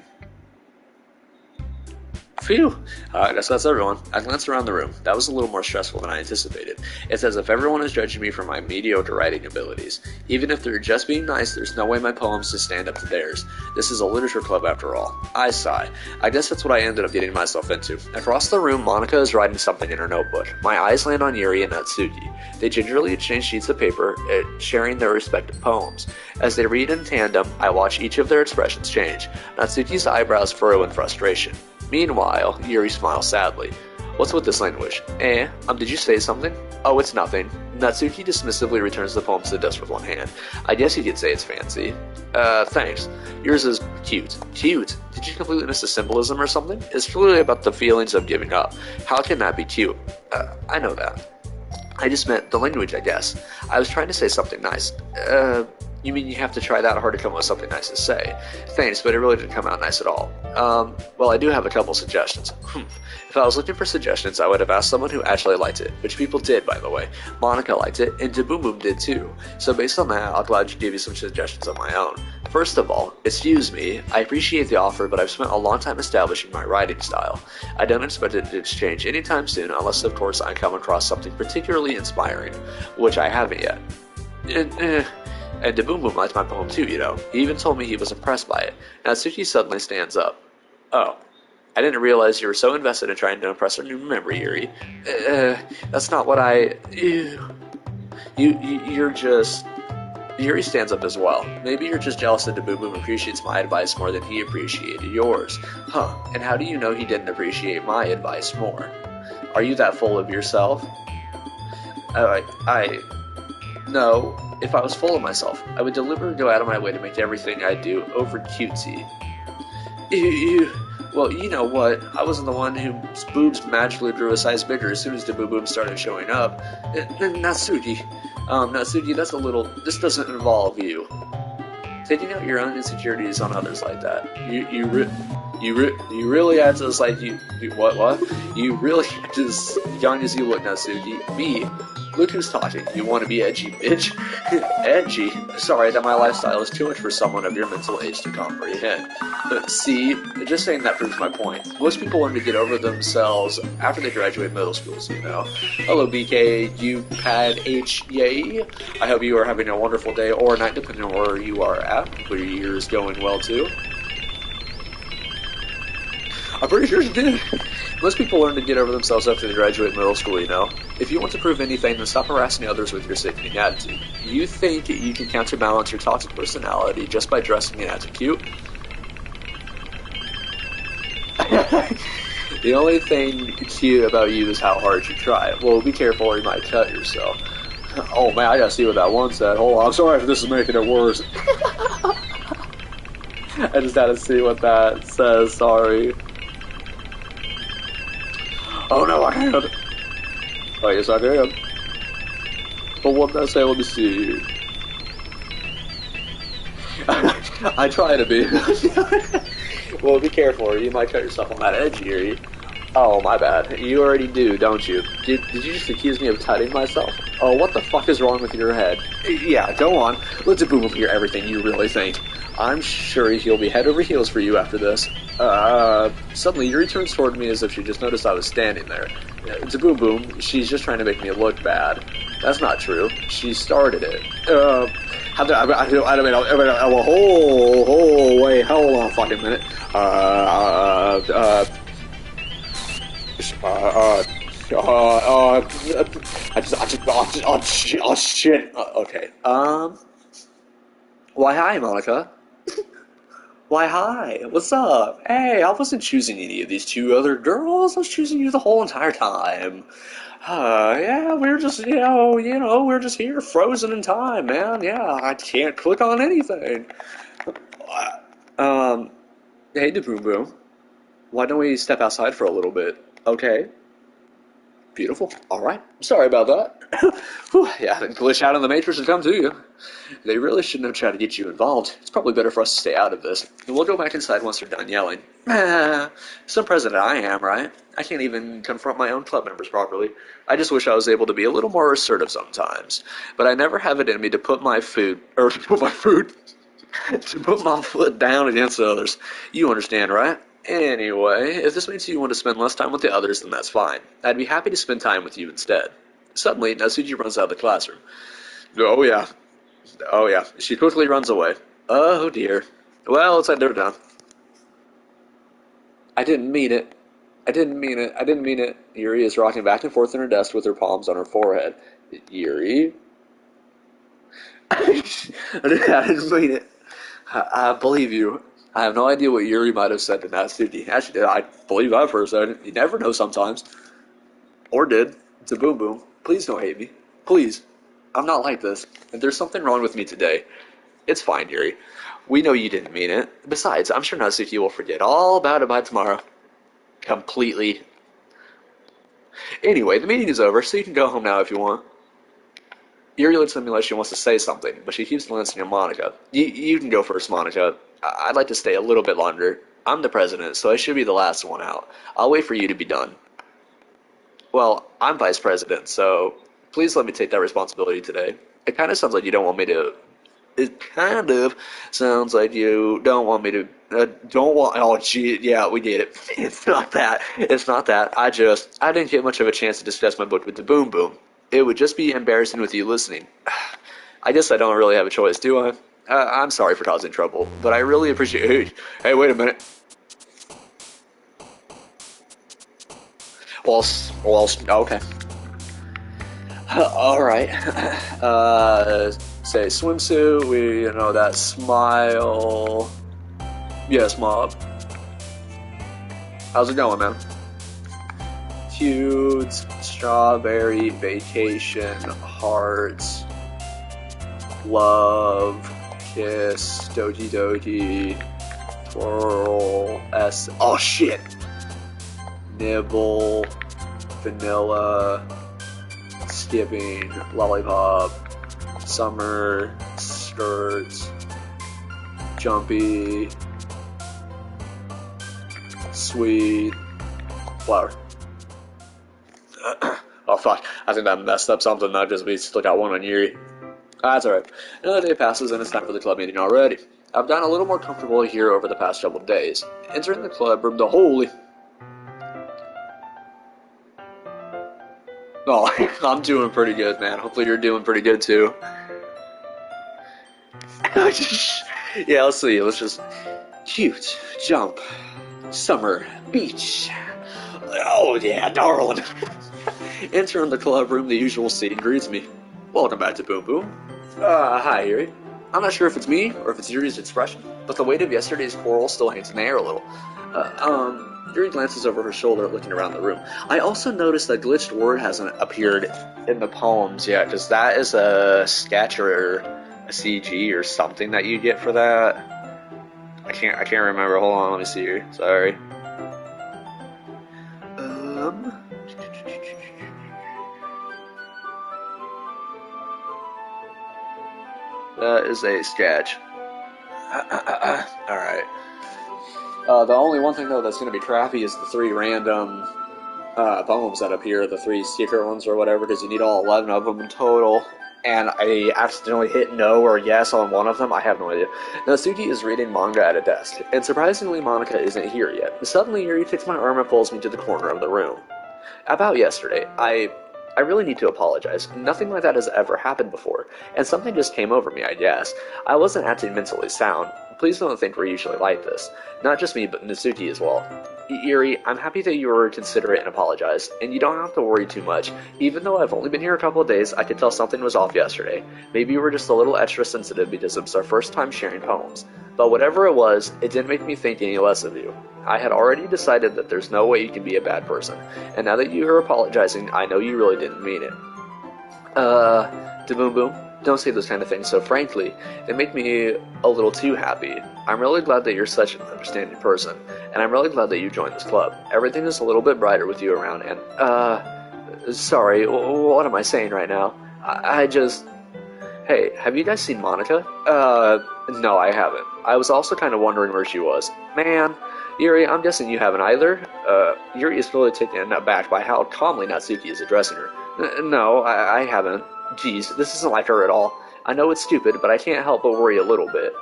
Phew! I guess that's everyone. I glanced around the room. That was a little more stressful than I anticipated. It's as if everyone is judging me for my mediocre writing abilities. Even if they're just being nice, there's no way my poems just stand up to theirs. This is a literature club after all. I sigh. I guess that's what I ended up getting myself into. Across the room, Monika is writing something in her notebook. My eyes land on Yuri and Natsuki. They gingerly exchange sheets of paper, sharing their respective poems. As they read in tandem, I watch each of their expressions change. Natsuki's eyebrows furrow in frustration. Meanwhile, Yuri smiles sadly. What's with this language? Did you say something? Oh, it's nothing. Natsuki dismissively returns the poem to the desk with one hand. I guess you could say it's fancy. Thanks. Yours is cute. Cute? Did you completely miss the symbolism or something? It's really about the feelings of giving up. How can that be cute? I know that. I just meant the language, I guess. I was trying to say something nice. You mean you have to try that hard to come up with something nice to say? Thanks, but it really didn't come out nice at all. Well, I do have a couple suggestions. If I was looking for suggestions, I would have asked someone who actually liked it, which people did, by the way. Monika liked it, and Boom Boom did too. So based on that, I'll gladly give you some suggestions of my own. First of all, excuse me, I appreciate the offer, but I've spent a long time establishing my writing style. I don't expect it to change anytime soon, unless of course I come across something particularly inspiring, which I haven't yet. And the Boom Boom liked my poem too, you know. He even told me he was impressed by it. Natsuki suddenly stands up. Oh, I didn't realize you were so invested in trying to impress our new member, Yuri. That's not what I... You're just... Yuri stands up as well. Maybe you're just jealous that the Boom Boom appreciates my advice more than he appreciated yours. Huh, and how do you know he didn't appreciate my advice more? Are you that full of yourself? No. If I was full of myself, I would deliberately go out of my way to make everything I do over cutesy. Well, you know what? I wasn't the one whose boobs magically grew a size bigger as soon as the Boom Boom started showing up. Natsuki. Natsuki, that's a little... This doesn't involve you. Taking out your own insecurities on others like that. You really act as like what? You really act as young as you look, Natsuki. Me? Look who's talking. You want to be edgy, bitch? Edgy? Sorry, that my lifestyle is too much for someone of your mental age to comprehend. But see, just saying that proves my point. Most people learn to get over themselves after they graduate middle schools, you know. Hello, BK, you pad H, yay. I hope you are having a wonderful day or night, depending on where you are at. But your year is going well, too. I'm pretty sure you did. Most people learn to get over themselves after they graduate middle school, you know. If you want to prove anything, then stop harassing others with your sickening attitude. You think you can counterbalance your toxic personality just by dressing and acting cute? The only thing cute about you is how hard you try. Well, be careful or you might cut yourself. Oh man, I gotta see what that one said. Hold on, I'm sorry if this is making it worse. I just had to see what that says, sorry. Oh no, I can't. Oh yes, I can. But what did I say? Let me see. I try to be. Well, be careful, or you might cut yourself on that edge, Yuri. Oh, my bad. You already do, don't you? Did you just accuse me of cutting myself? Oh, what the fuck is wrong with your head? Yeah, go on. Let's Boom Boom hear everything you really think. I'm sure he'll be head over heels for you after this. Suddenly Yuri turns toward me as if she just noticed I was standing there. It's a Boom Boom. She's just trying to make me look bad. That's not true. She started it. Wait, hold on a fucking minute. Shit. Okay. Why, hi, Monika. Why, hi. What's up? Hey, I wasn't choosing any of these two other girls. I was choosing you the whole entire time. Yeah, we're just, we're just here, frozen in time, man. Yeah, I can't click on anything. Hey, Boom Boom. Why don't we step outside for a little bit? Okay. Beautiful. All right. Sorry about that. Whew, yeah, the glitch out in the Matrix has come to you. They really shouldn't have tried to get you involved. It's probably better for us to stay out of this. And we'll go back inside once they're done yelling. Some president I am, right? I can't even confront my own club members properly. I just wish I was able to be a little more assertive sometimes. But I never have it in me to put my food, or to put my food, to put my foot down against others. You understand, right? Anyway, if this means you want to spend less time with the others, then that's fine. I'd be happy to spend time with you instead. Suddenly, Natsuki runs out of the classroom. Oh yeah. Oh yeah. She quickly runs away. Oh dear. Well, it's like they're done. I didn't mean it. I didn't mean it. I didn't mean it. Yuri is rocking back and forth in her desk with her palms on her forehead. Yuri? I didn't mean it. I believe you. I have no idea what Yuri might have said to Natsuki. Actually, I believe I've heard said. You never know sometimes. Or did. It's a boom boom. Please don't hate me. Please. I'm not like this. And there's something wrong with me today. It's fine, Yuri. We know you didn't mean it. Besides, I'm sure Natsuki will forget all about it by tomorrow. Completely. Anyway, the meeting is over, so you can go home now if you want. Yuri looks at me like she wants to say something, but she keeps glancing at Monika. You can go first, Monika. I'd like to stay a little bit longer. I'm the president, so I should be the last one out. I'll wait for you to be done. Well, I'm vice president, so please let me take that responsibility today. It kind of sounds like you don't want me to... It kind of sounds like you don't want me to... don't want... Oh, gee, yeah, we get it. It's not that. It's not that. I didn't get much of a chance to discuss my book with the Boom Boom. It would just be embarrassing with you listening. I guess I don't really have a choice, do I? I'm sorry for causing trouble, but I really appreciate... Hey, wait a minute. Well, okay. Alright. Say swimsuit, that smile. Yes, mob. How's it going, man? Cute, strawberry, vacation, hearts, love, kiss, doki doki, twirl, oh shit! Nibble, vanilla, skipping, lollipop, summer, skirts, jumpy, sweet, flower. Oh fuck, I think I messed up something. I just still got one on Yuri. That's alright. Another day passes and it's time for the club meeting already. I've gotten a little more comfortable here over the past couple of days. Entering the club room, the holy... Oh, I'm doing pretty good, man. Hopefully you're doing pretty good too. Yeah, let's see. Let's just... Cute, jump, summer, beach. Oh yeah, darling. Entering the club room, the usual scene greets me. Welcome back to Boom Boom. Hi, Yuri. I'm not sure if it's me or if it's Yuri's expression, but the weight of yesterday's quarrel still hangs in the air a little. Yuri glances over her shoulder, looking around the room. I also noticed that glitched word hasn't appeared in the poems yet, because that is a sketch or a CG or something that you get for that. I can't remember. Hold on, let me see here. Sorry. That is a sketch. Alright. The only one thing, though, that's going to be crappy is the 3 random poems that appear, the 3 secret ones or whatever, because you need all 11 of them in total. And I accidentally hit no or yes on one of them. I have no idea. Natsuki is reading manga at a desk, and surprisingly, Monika isn't here yet. Suddenly, Yuri takes my arm and pulls me to the corner of the room. About yesterday, I really need to apologize. Nothing like that has ever happened before, and something just came over me, I guess. I wasn't acting mentally sound. Please don't think we're usually like this. Not just me, but Natsuki as well. Yuri, I'm happy that you were considerate and apologized, and you don't have to worry too much. Even though I've only been here a couple of days, I could tell something was off yesterday. Maybe you were just a little extra sensitive because it was our first time sharing poems. But whatever it was, it didn't make me think any less of you. I had already decided that there's no way you can be a bad person, and now that you are apologizing, I know you really didn't mean it. Boom Boom, don't say those kind of things so frankly. They make me a little too happy. I'm really glad that you're such an understanding person, and I'm really glad that you joined this club. Everything is a little bit brighter with you around, and, Sorry, what am I saying right now? I just... Hey, have you guys seen Monica? No, I haven't. I was also kind of wondering where she was. Man, Yuri, I'm guessing you haven't either? Yuri is really taken aback by how calmly Natsuki is addressing her. No, I haven't. Geez, this isn't like her at all. I know it's stupid, but I can't help but worry a little bit.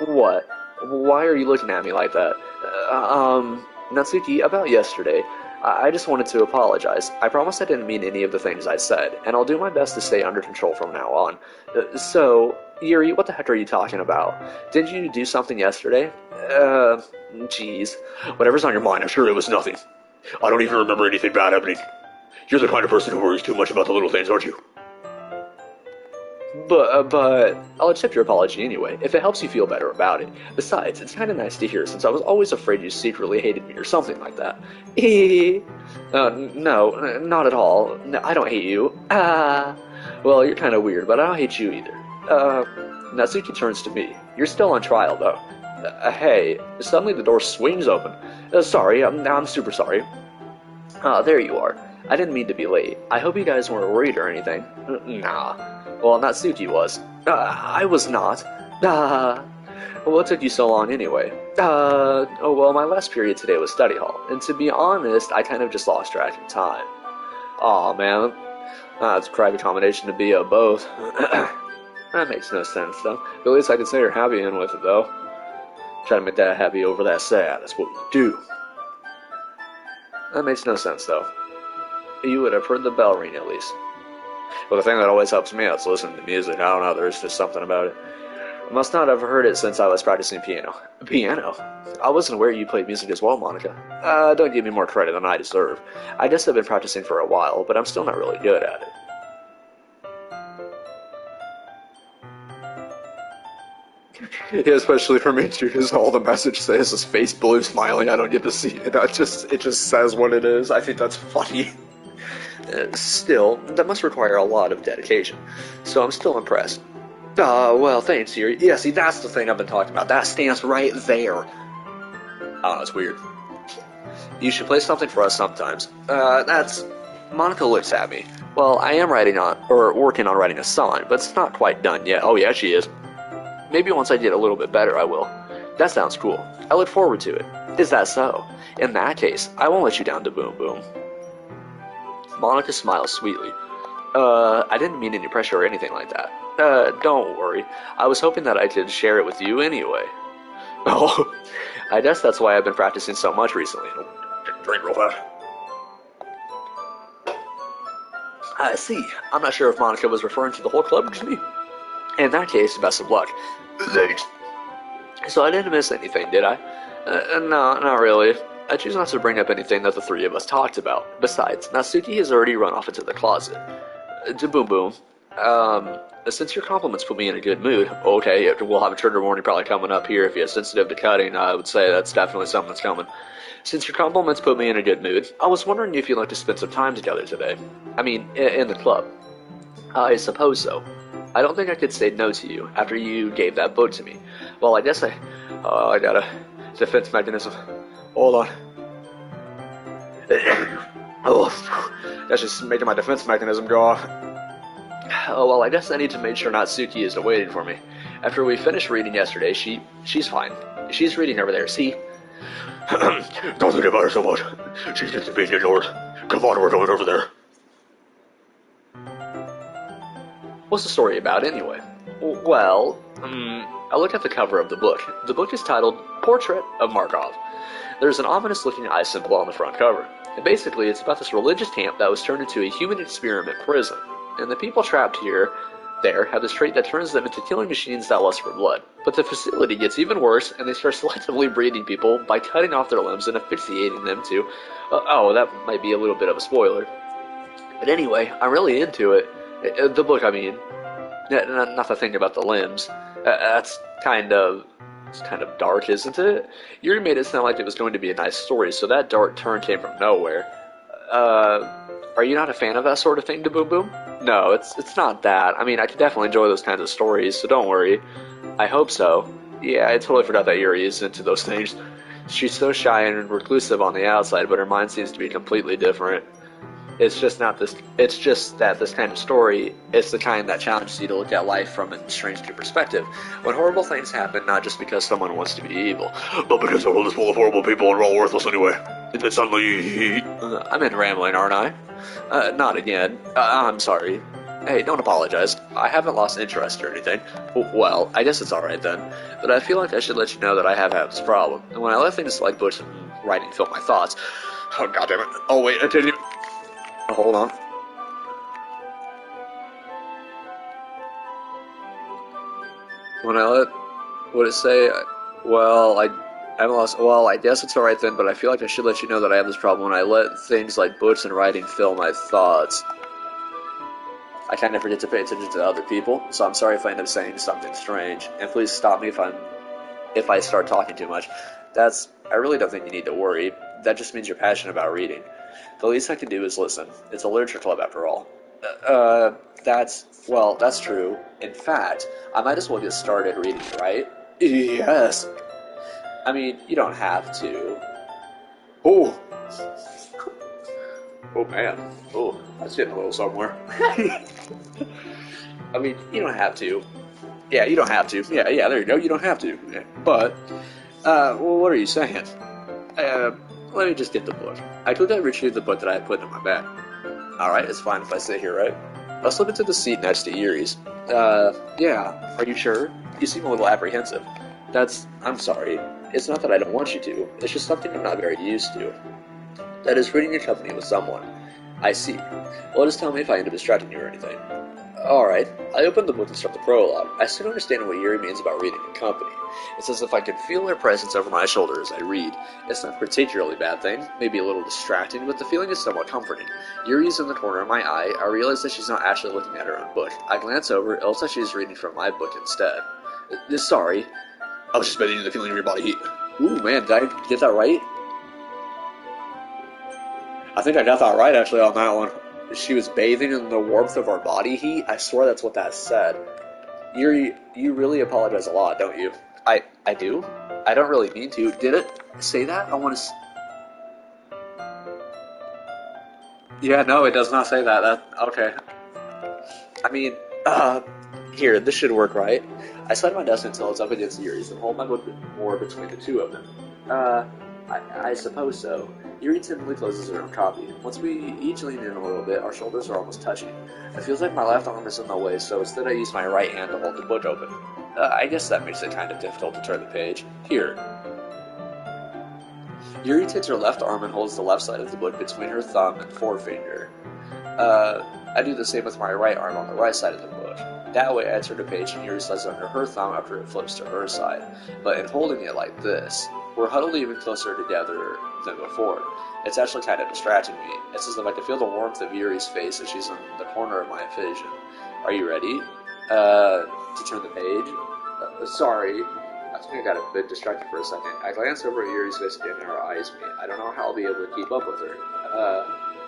What? Why are you looking at me like that? Natsuki, about yesterday. I just wanted to apologize. I promise I didn't mean any of the things I said, and I'll do my best to stay under control from now on. So, Yuri, what the heck are you talking about? Did you do something yesterday? Geez. Whatever's on your mind, I'm sure it was nothing. I don't even remember anything bad happening. You're the kind of person who worries too much about the little things, aren't you? But, I'll accept your apology anyway, if it helps you feel better about it. Besides, it's kind of nice to hear, since I was always afraid you secretly hated me or something like that. No, not at all. No, I don't hate you. Well, you're kind of weird, but I don't hate you either. Natsuki turns to me. You're still on trial, though. Hey, suddenly the door swings open. Sorry, I'm super sorry. There you are. I didn't mean to be late. I hope you guys weren't worried or anything. Nah. Well, Natsuki was. I was not. What took you so long anyway? Oh, well, my last period today was study hall, and to be honest, I kind of just lost track of time. Aw, man. That's a private combination to be of both. That makes no sense, though. At least I can say you're happy in with it, though. Try to make that happy over that sad. That's what we do. That makes no sense, though. You would have heard the bell ring, at least. Well, the thing that always helps me out is listening to music. I don't know, there's just something about it. I must not have heard it since I was practicing piano. Piano? I wasn't aware you played music as well, Monika. Don't give me more credit than I deserve. I guess I've been practicing for a while, but I'm still not really good at it. Yeah, especially for me too, because all the message says is face blue smiling. I don't get to see it. It just says what it is. I think that's funny. Still, that must require a lot of dedication, so I'm still impressed. Well, thanks, Yuri. Yeah, see, that's the thing I've been talking about. That stance right there. Oh, it's weird. You should play something for us sometimes. Monika looks at me. Well, I am working on writing a song, but it's not quite done yet. Oh, yeah, she is. Maybe once I get a little bit better, I will. That sounds cool. I look forward to it. Is that so? In that case, I won't let you down to Boom Boom. Monika smiles sweetly. I didn't mean any pressure or anything like that. Don't worry. I was hoping that I could share it with you anyway. Oh, I guess that's why I've been practicing so much recently. Drink real fast. I see. I'm not sure if Monika was referring to the whole club or just me. In that case, best of luck. Thanks. So I didn't miss anything, did I? No, not really. I choose not to bring up anything that the three of us talked about. Besides, Natsuki has already run off into the closet. To Boom Boom. Since your compliments put me in a good mood, okay, we'll have a trigger warning probably coming up here. If you're sensitive to cutting, I would say that's definitely something that's coming. Since your compliments put me in a good mood, I was wondering if you'd like to spend some time together today. I mean, in the club. I suppose so. I don't think I could say no to you after you gave that book to me. Well, I guess I got a defense mechanism. Hold on. Oh, that's just making my defense mechanism go off. Oh, well, I guess I need to make sure Natsuki isn't waiting for me. After we finished reading yesterday, she's fine. She's reading over there, see? Don't think about her so much. She's just being ignored. Come on, we're going over there. What's the story about, anyway? Well, I looked at the cover of the book. The book is titled Portrait of Markov. There's an ominous-looking eye symbol on the front cover. And basically, it's about this religious camp that was turned into a human experiment prison. And the people trapped there have this trait that turns them into killing machines that lust for blood. But the facility gets even worse, and they start selectively breeding people by cutting off their limbs and asphyxiating them to... that might be a little bit of a spoiler. But anyway, I'm really into it. The book, I mean. Not the thing about the limbs. That's kind of dark, isn't it? You made it sound like it was going to be a nice story, so that dark turn came from nowhere. Are you not a fan of that sort of thing, to Boom Boom? No, it's not that. I mean, I can definitely enjoy those kinds of stories, so don't worry. I hope so. Yeah, I totally forgot that Yuri is into those things. She's so shy and reclusive on the outside, but her mind seems to be completely different. It's just not this. It's just that this kind of story is the kind that challenges you to look at life from a strange new perspective. When horrible things happen, not just because someone wants to be evil, But because the world is full of horrible people and we're all worthless anyway. And then suddenly... I'm in rambling, aren't I? Not again. I'm sorry. Hey, don't apologize. I haven't lost interest or anything. Well, I guess it's alright then. But I feel like I should let you know that I have had this problem. And when I let things like books and writing fill my thoughts... Oh, goddammit. Oh, wait, I didn't even... Hold on. When I let... Would it say... Well, I haven't lost... Well, I guess it's alright then, but I feel like I should let you know that I have this problem when I let things like books and writing fill my thoughts. I kind of forget to pay attention to other people, so I'm sorry if I end up saying something strange. And please stop me if I start talking too much. I really don't think you need to worry. That just means you're passionate about reading. The least I can do is listen. It's a literature club after all. That's true. In fact, I might as well get started reading, right? Yes. I mean, you don't have to. Oh. Oh man. Oh, that's getting a little somewhere. I mean, you don't have to. Yeah, you don't have to. Yeah, there you go. You don't have to. But, well, what are you saying? Let me just get the book. I quickly retrieved the book that I had put in my bag. Alright, it's fine if I sit here, right? I'll slip into the seat next to Erie's. Yeah. Are you sure? You seem a little apprehensive. I'm sorry. It's not that I don't want you to. It's just something I'm not very used to. That is reading your company with someone. I see. Well, just tell me if I end up distracting you or anything. Alright, I opened the book and start the prologue. I still don't understand what Yuri means about reading in company. It's as if I can feel her presence over my shoulder as I read. It's not a particularly bad thing, maybe a little distracting, but the feeling is somewhat comforting. Yuri's in the corner of my eye. I realize that she's not actually looking at her own book. I glance over, it looks like she's reading from my book instead. Sorry. I was just meditating the feeling of your body heat. Ooh, man, did I get that right? I think I got that right, actually, on that one. She was bathing in the warmth of our body heat? I swear that's what that said. Yuri, you really apologize a lot, don't you? I do? I don't really mean to. Did it say that? I want to... Yeah, no, it does not say that. Okay. I mean, here, this should work, right? I slide my desk until it's up against Yuri's and hold my book more between the two of them. I suppose so. Yuri typically closes her own copy. Once we each lean in a little bit, our shoulders are almost touching. It feels like my left arm is in the way, so instead I use my right hand to hold the book open. I guess that makes it kind of difficult to turn the page. Here. Yuri takes her left arm and holds the left side of the book between her thumb and forefinger. I do the same with my right arm on the right side of the book. That way I turn the page and Yuri slides under her thumb after it flips to her side. But in holding it like this, we're huddled even closer together than before. It's actually kind of distracting me. It's as if I can feel the warmth of Yuri's face as she's in the corner of my vision. Are you ready? To turn the page? Sorry. I think I got a bit distracted for a second. I glance over at Yuri's face again and her eyes meet. I don't know how I'll be able to keep up with her.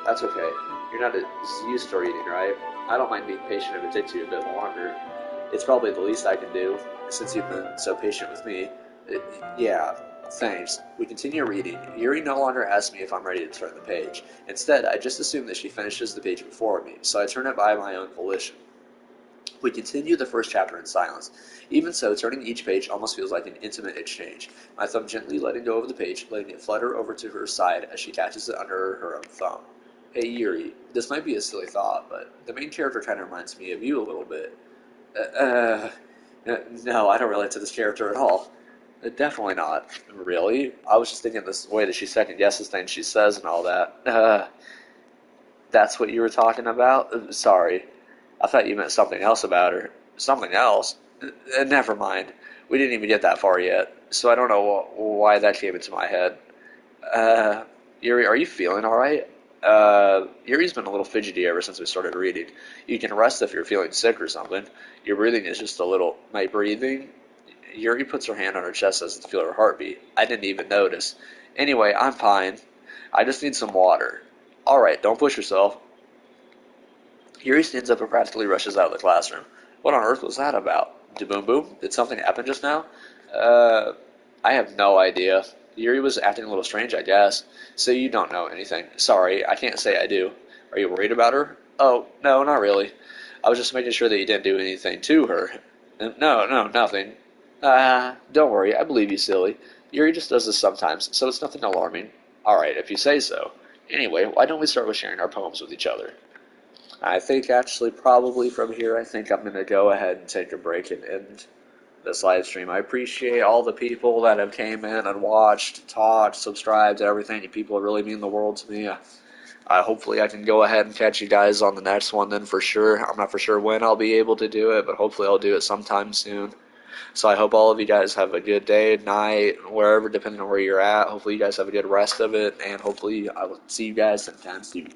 That's okay. You're not as used to reading, right? I don't mind being patient if it takes you a bit longer. It's probably the least I can do, since you've been so patient with me. Yeah. Thanks. We continue reading. Yuri no longer asks me if I'm ready to turn the page. Instead, I just assume that she finishes the page before me, so I turn it by my own volition. We continue the first chapter in silence. Even so, turning each page almost feels like an intimate exchange, my thumb gently letting go of the page, letting it flutter over to her side as she catches it under her own thumb. Hey Yuri, this might be a silly thought, but the main character kind of reminds me of you a little bit. No, I don't relate to this character at all. Definitely not. Really? I was just thinking this way that she second guesses things she says and all that. That's what you were talking about? Sorry. I thought you meant something else about her. Something else? Never mind. We didn't even get that far yet, so I don't know why that came into my head. Yuri, are you feeling alright? Yuri's been a little fidgety ever since we started reading. You can rest if you're feeling sick or something. Your breathing is just a little... My breathing? Yuri puts her hand on her chest as to feel her heartbeat. I didn't even notice. Anyway, I'm fine. I just need some water. Alright, don't push yourself. Yuri stands up and practically rushes out of the classroom. What on earth was that about? Boom boom? Did something happen just now? I have no idea. Yuri was acting a little strange, I guess. So you don't know anything. Sorry, I can't say I do. Are you worried about her? Oh, no, not really. I was just making sure that you didn't do anything to her. No, nothing. Don't worry, I believe you, silly. Yuri just does this sometimes, so it's nothing alarming. Alright, if you say so. Anyway, why don't we start with sharing our poems with each other? I think actually probably from here I think I'm going to go ahead and take a break and end this live stream. I appreciate all the people that have came in and watched, talked, subscribed, everything. You people really mean the world to me. Hopefully I can go ahead and catch you guys on the next one then for sure. I'm not for sure when I'll be able to do it, but hopefully I'll do it sometime soon. So I hope all of you guys have a good day, night, wherever, depending on where you're at. Hopefully you guys have a good rest of it, and hopefully I will see you guys sometime soon.